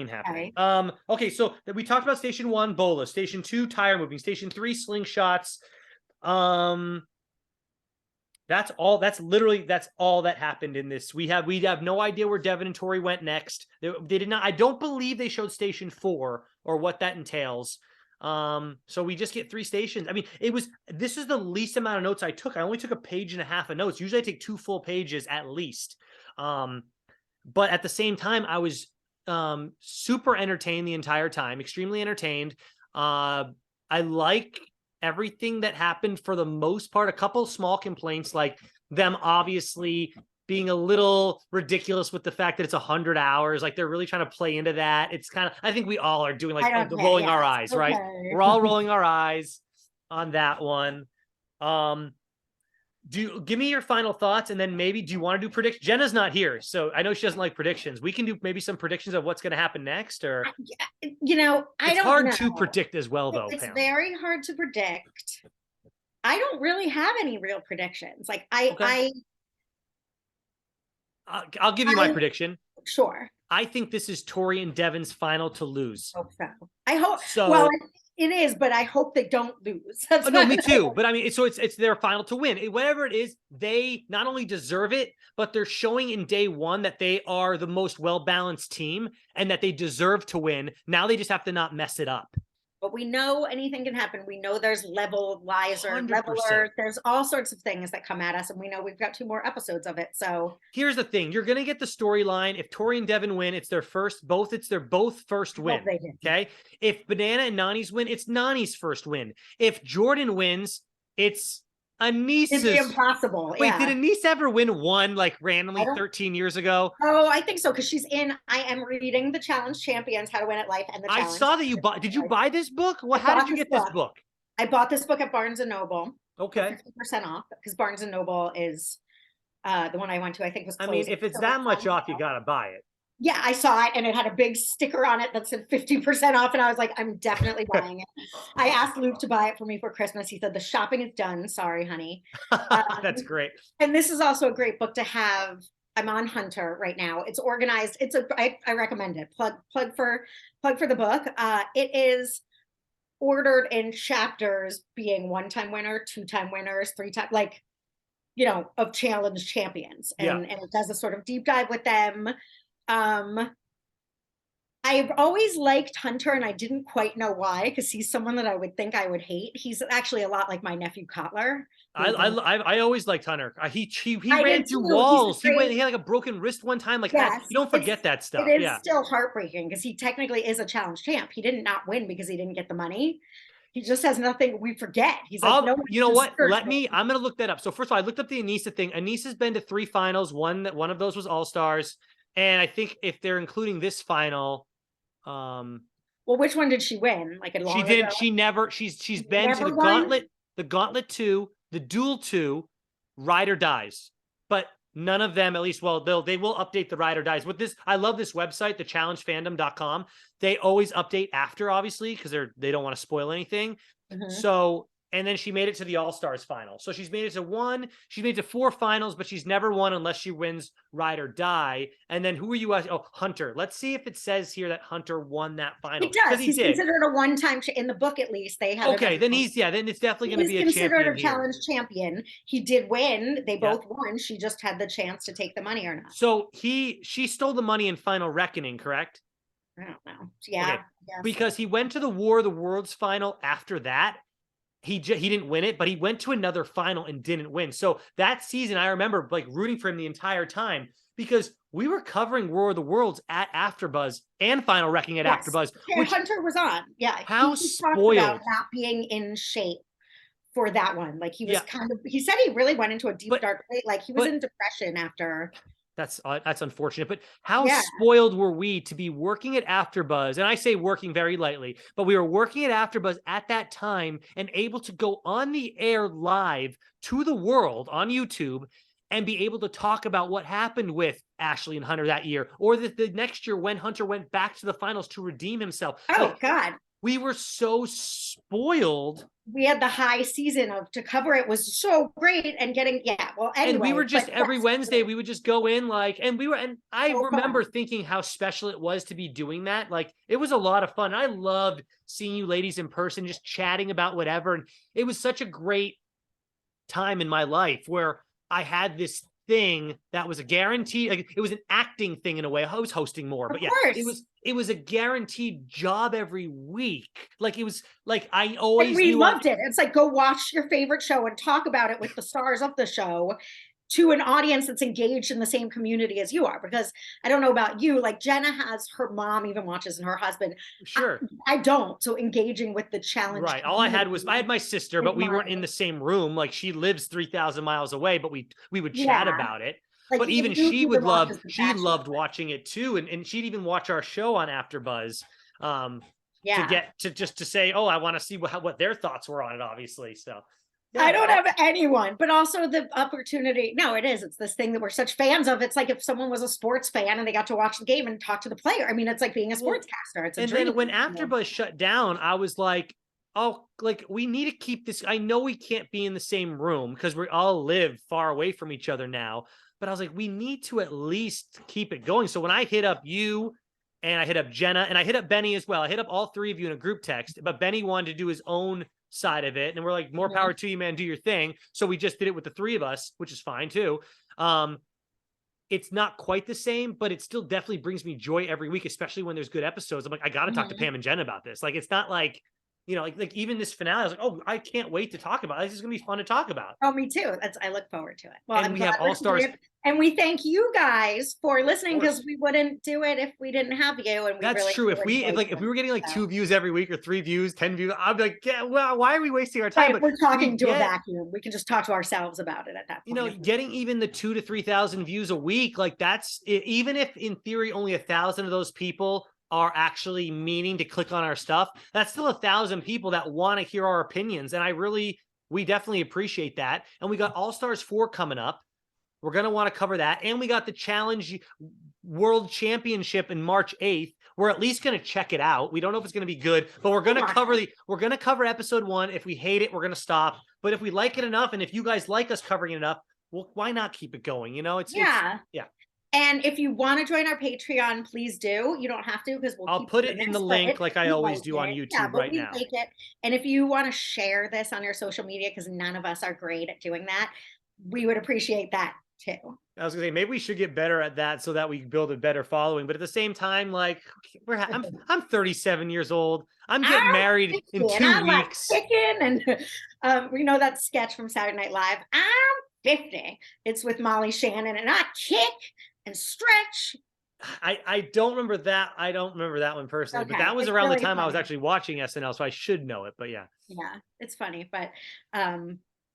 happening. Okay. Okay. So we talked about station 1, bola, station 2, tire moving, station 3, slingshots. That's all that happened in this. We have no idea where Devin and Tori went next. They did not, I don't believe they showed station 4 or what that entails. So we just get 3 stations. I mean, this is the least amount of notes I took. I only took a page and a half of notes. Usually I take 2 full pages at least. But at the same time, I was super entertained the entire time, extremely entertained. I like everything that happened for the most part. A couple small complaints, like them obviously being a little ridiculous with the fact that it's 100 hours. Like they're really trying to play into that. It's kind of, I think we all are doing like rolling our eyes, right? We're all rolling our eyes on that one. Give me your final thoughts, and then maybe do you want to do predictions? Jenna's not here, so I know she doesn't like predictions. We can do maybe some predictions of what's going to happen next, or I don't it's hard to predict as well, though. It's Pam. very hard to predict. I don't really have any real predictions. Like I'll give you my prediction. Sure. I think this is Tori and Devin's final to lose. Hope so. I hope so. Well, it is, but I hope they don't lose. No, me too. But I mean, it's their final to win. Whatever it is, they not only deserve it, but they're showing in day 1 that they are the most well-balanced team and that they deserve to win. Now they just have to not mess it up. But we know anything can happen. We know there's leveler, there's all sorts of things that come at us, and we know we've got 2 more episodes of it. So here's the thing: you're gonna get the storyline. If Tori and Devin win, it's their both first win. Okay. If Banana and Nani's win, it's Nani's first win. If Jordan wins, it's Anissa's. It'd be impossible. Wait, did Anissa ever win one like randomly 13 years ago? Oh, I think so, because she's in. I am reading the Challenge Champions: How to Win at Life, and the I saw that you bought. Did you buy this book? How did you get this book? I bought this book at Barnes and Noble. Okay, 50% off, because Barnes and Noble is the one I went to. I think was closed. I mean, if it's that much off, you gotta buy it. Yeah, I saw it, and it had a big sticker on it that said 50% off, and I was like, I'm definitely buying it. I asked Luke to buy it for me for Christmas. He said, the shopping is done. Sorry, honey. That's great. And this is also a great book to have. I'm on Hunter right now. It's organized. I recommend it. Plug for the book. It is ordered in chapters, being 1-time winner, 2-time winners, 3-time, like, of Challenge Champions. And it does a sort of deep dive with them. I've always liked Hunter, and I didn't quite know why, because he's someone that I would think I would hate. He's actually a lot like my nephew Kotler. I always liked Hunter. He ran through walls. He had like a broken wrist one time. Like, you don't forget that stuff. It is still heartbreaking, because he technically is a Challenge champ. He didn't not win because he didn't get the money. He just has nothing. We forget. He's like, no. You know what? I'm going to look that up. So first of all, I looked up the Anissa thing. Anissa's been to 3 finals. One of those was All Stars. And I think if they're including this final, well, which one did she win? Like she didn't. She never. She's been to the Gauntlet 2, the Duel 2, Ride or Dies, but none of them, at least. Well, they will update the Ride or Dies. With this, I love this website, the challengefandom.com. They always update after, obviously, because they don't want to spoil anything. So. And then she made it to the All-Stars final. So she's made it to she's made it to 4 finals, but she's never won unless she wins Ride or Die. And then who are you? Oh, Hunter. Let's see if it says here that Hunter won that final. It does. He's considered a 1-time in the book, at least. They have. Okay, then then it's definitely going to be a champion. He's considered a Challenge champion. He did win. They both won. She just had the chance to take the money or not. So she stole the money in Final Reckoning, correct? I don't know. Yeah. Okay. Because he went to the War of the Worlds final after that. He didn't win it, but he went to another final and didn't win. So that season, I remember like rooting for him the entire time. because we were covering War of the Worlds at AfterBuzz and Final Wrecking at Yes. AfterBuzz, Yeah, which Hunter was on. Yeah. how He talked about spoiled. not being in shape for that one. Like he was Yeah. he said he really went into a deep, But- dark place. Like he was in depression after. That's unfortunate, but how Yeah. spoiled were we to be working at AfterBuzz? And I say working very lightly, but we were working at AfterBuzz at that time and able to go on the air live to the world on YouTube and be able to talk about what happened with Ashley and Hunter that year, or the next year when Hunter went back to the finals to redeem himself. Oh Like, God. we were so spoiled. We had the high season to cover it was so great and getting, well, anyway. And we were just every yes, Wednesday, we would just go in and I So remember fun. thinking how special it was to be doing that. Like it was a lot of fun. I loved seeing you ladies in person, just chatting about whatever. And it was such a great time in my life where I had this thing that was a guarantee. Like it was an acting thing in a way. I was hosting more, but Of yeah, course. it was a guaranteed job every week. Like it was like I always And we knew loved it. It's like go watch your favorite show and talk about it with the stars of the show to an audience that's engaged in the same community as you are. Because I don't know about you, like Jenna has her mom even watches and her husband. Sure. I don't. So engaging with the challenge. Right. All I had my sister, but we weren't in the same room. Like she lives 3,000 miles away, but we would chat about it. Like, but even she loved watching it too. And she'd even watch our show on AfterBuzz to get to say, oh, I want to see what their thoughts were on it, obviously. So I don't have anyone, but also the opportunity. No, it is. It's this thing that we're such fans of. It's like if someone was a sports fan and they got to watch the game and talk to the player. I mean, it's like being a sportscaster. It's a dream. Then when AfterBuzz shut down, I was like, oh, like we need to keep this. I know we can't be in the same room because we all live far away from each other now. But I was like, we need to at least keep it going. So when I hit up you and I hit up Jenna and I hit up Benny as well, I hit up all three of you in a group text, but Benny wanted to do his own side of it. And we're like, more power to you, man, do your thing. So we just did it with the three of us, which is fine too. It's not quite the same, but it still definitely brings me joy every week, especially when there's good episodes. I'm like, I got to talk to Pam and Jen about this. Like, it's not like, you know, like even this finale, I was like, oh, I can't wait to talk about it. This is going to be fun to talk about. Oh, me too. I look forward to it. Well, and we have All Stars. And we thank you guys for listening because we wouldn't do it if we didn't have you. And that's really true. If we were getting like 2 views every week or 3 views, 10 views, I'd be like, yeah, well, why are we wasting our time? But we're talking to a vacuum. We can just talk to ourselves about it at that point. You know, getting even the 2,000 to 3,000 views a week, like that's even if in theory only 1,000 of those people are actually meaning to click on our stuff, that's still 1,000 people that want to hear our opinions. And we definitely appreciate that. And we got All Stars 4 coming up. We're going to want to cover that. And we got the Challenge World Championship in March 8th. We're at least going to check it out. We don't know if it's going to be good, but we're going to cover episode 1. If we hate it, we're going to stop. But if we like it enough, and if you guys like us covering it enough, well, why not keep it going? You know, it's. And if you want to join our Patreon, please do. You don't have to because I'll put it in the link like I always do on YouTube right now. Like it. And if you want to share this on your social media, because none of us are great at doing that, we would appreciate that too. I was gonna say maybe we should get better at that so that we build a better following. But at the same time, like I'm 37 years old. I'm getting married in 2 weeks. And we know that sketch from Saturday Night Live. I'm 50. It's with Molly Shannon, and I kick and stretch. I don't remember that. I don't remember that one personally, but that was around the time I was actually watching SNL, so I should know it. But yeah, it's funny. But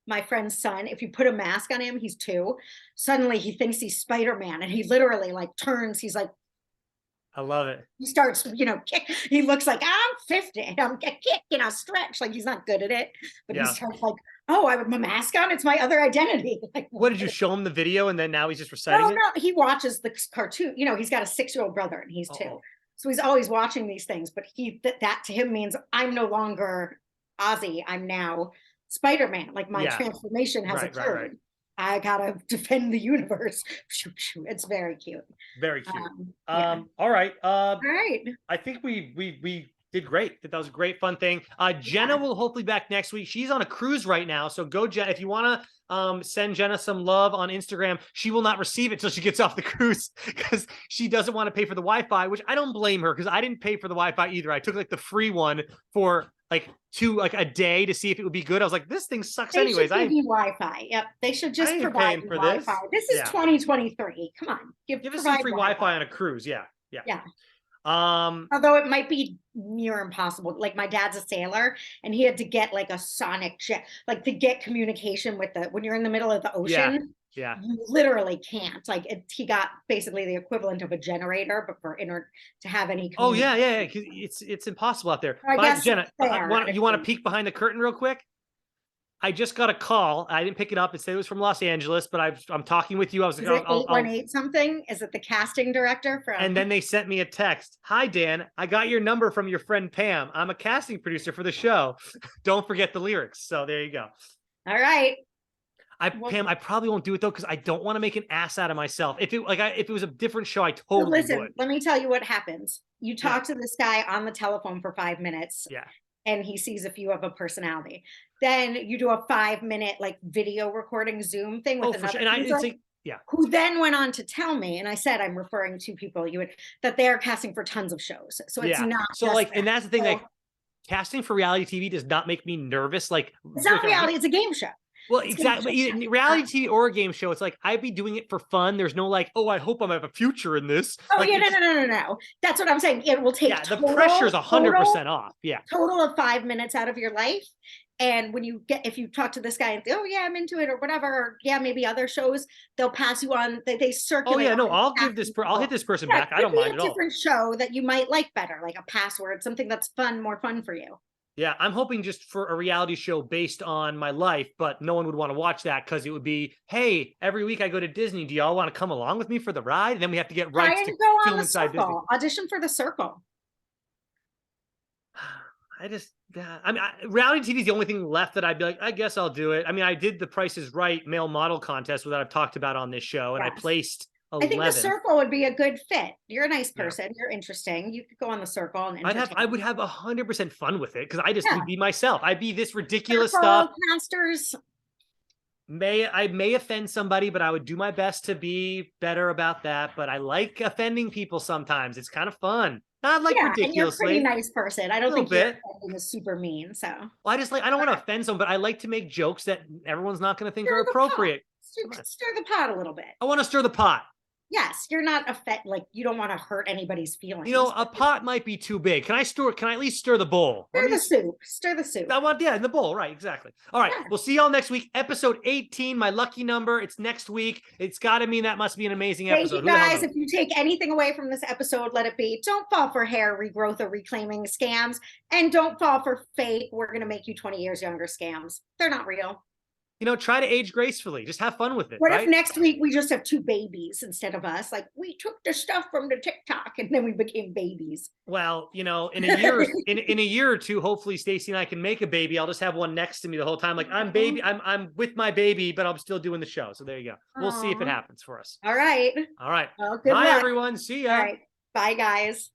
my friend's son, if you put a mask on him, he's 2. Suddenly he thinks he's Spider-Man, and he literally like turns. He's like, I love it. He starts, kick. He looks like I'm 50. I'm kick, stretch. Like he's not good at it, but he starts like, oh, I have my mask on. It's my other identity. Like, what did you show him the video and then now he's just reciting it? No, he watches the cartoon. He's got a 6-year-old brother and he's 2. So he's always watching these things, but that to him means I'm no longer Ozzy. I'm now Spider-Man. Like my transformation has occurred. Right. I gotta defend the universe. It's very cute. Very cute. All right. All right. I think we did great. That was a great fun thing. Jenna will hopefully back next week. She's on a cruise right now, so go Jenna. If you want to send Jenna some love on Instagram, she will not receive it till she gets off the cruise because she doesn't want to pay for the Wi-Fi, which I don't blame her because I didn't pay for the Wi-Fi either. I took like the free one for like a day to see if it would be good. I was like, this thing sucks They anyways. should give you Wi-Fi. Yep. They should I just ain't provide paying you for Wi-Fi. this. This is Yeah. 2023. Come on. Give us some provide free Wi-Fi on a cruise. Yeah. Yeah. Yeah. Um, Although it might be near impossible. Like my dad's a sailor and he had to get like a sonic jet, like to get communication with when you're in the middle of the ocean. Yeah. You literally can't. Like he got basically the equivalent of a generator, but to have any. Oh yeah. It's impossible out there. I guess Jenna, fair, you want to peek behind the curtain real quick? I just got a call. I didn't pick it up. It said it was from Los Angeles, but I'm talking with you. I was like, is it 818 something? Is it the casting director from? And then they sent me a text. Hi, Dan. I got your number from your friend Pam. I'm a casting producer for the show. Don't forget the lyrics. So there you go. All right. Pam, I probably won't do it though because I don't want to make an ass out of myself. If it was a different show, I totally would. Let me tell you what happens. You talk to this guy on the telephone for 5 minutes. Yeah. And he sees if you have a personality. Then you do a 5-minute like video recording Zoom thing with another user, who then went on to tell me, and I said I'm referring to people that they're casting for tons of shows. So it's not so like, and that's the thing, like casting for reality TV does not make me nervous. Like it's not reality, it's a game show. Well, exactly. Reality TV or a game show, it's like I'd be doing it for fun. There's no like, oh, I hope I have a future in this. Oh like, yeah, no. That's what I'm saying. It will take the pressure's 100% off. Yeah. Total of 5 minutes out of your life. And if you talk to this guy and say, oh yeah, I'm into it or whatever, or yeah, maybe other shows, they'll pass you on. They circulate. Oh yeah, no, I'll hit this person back. I don't mind at all. A different show that you might like better, like a password, something that's more fun for you. Yeah, I'm hoping just for a reality show based on my life, but no one would want to watch that because it would be, hey, every week I go to Disney. Do y'all want to come along with me for the ride? And then we have to get rights to film inside Disney. Audition for The Circle. Reality TV is the only thing left that I'd be like, I guess I'll do it. I mean, I did the Price is Right male model contest that I've talked about on this show, and I placed 11th. I think The Circle would be a good fit. You're a nice person. Yeah. You're interesting. You could go on The Circle and I would have 100% fun with it because I just would be myself. I'd be this ridiculous stuff. Masters. I may offend somebody, but I would do my best to be better about that. But I like offending people sometimes. It's kind of fun. Not like ridiculously. And you're a pretty nice person. I don't think you're super mean. So I don't want to offend someone, but I like to make jokes that everyone's not going to think are appropriate. Stir the pot a little bit. I want to stir the pot. Yes, you're not you don't want to hurt anybody's feelings. A pot might be too big. Can I at least stir the bowl? Stir the soup. In the bowl, right, exactly. All right, We'll see y'all next week. Episode 18, my lucky number. It's next week. It's got to mean that must be an amazing episode. Thank you guys. If you take anything away from this episode, let it be. Don't fall for hair regrowth or reclaiming scams. And don't fall for fake, we're going to make you 20 years younger scams. They're not real. Try to age gracefully. Just have fun with it. What if next week we just have 2 babies instead of us? Like we took the stuff from the TikTok and then we became babies. Well, in a year, in a year or two, hopefully Stacey and I can make a baby. I'll just have one next to me the whole time. Like I'm I'm with my baby, but I'm still doing the show. So there you go. We'll see if it happens for us. All right. All right. Well, bye, everyone. See ya. All right. Bye, guys.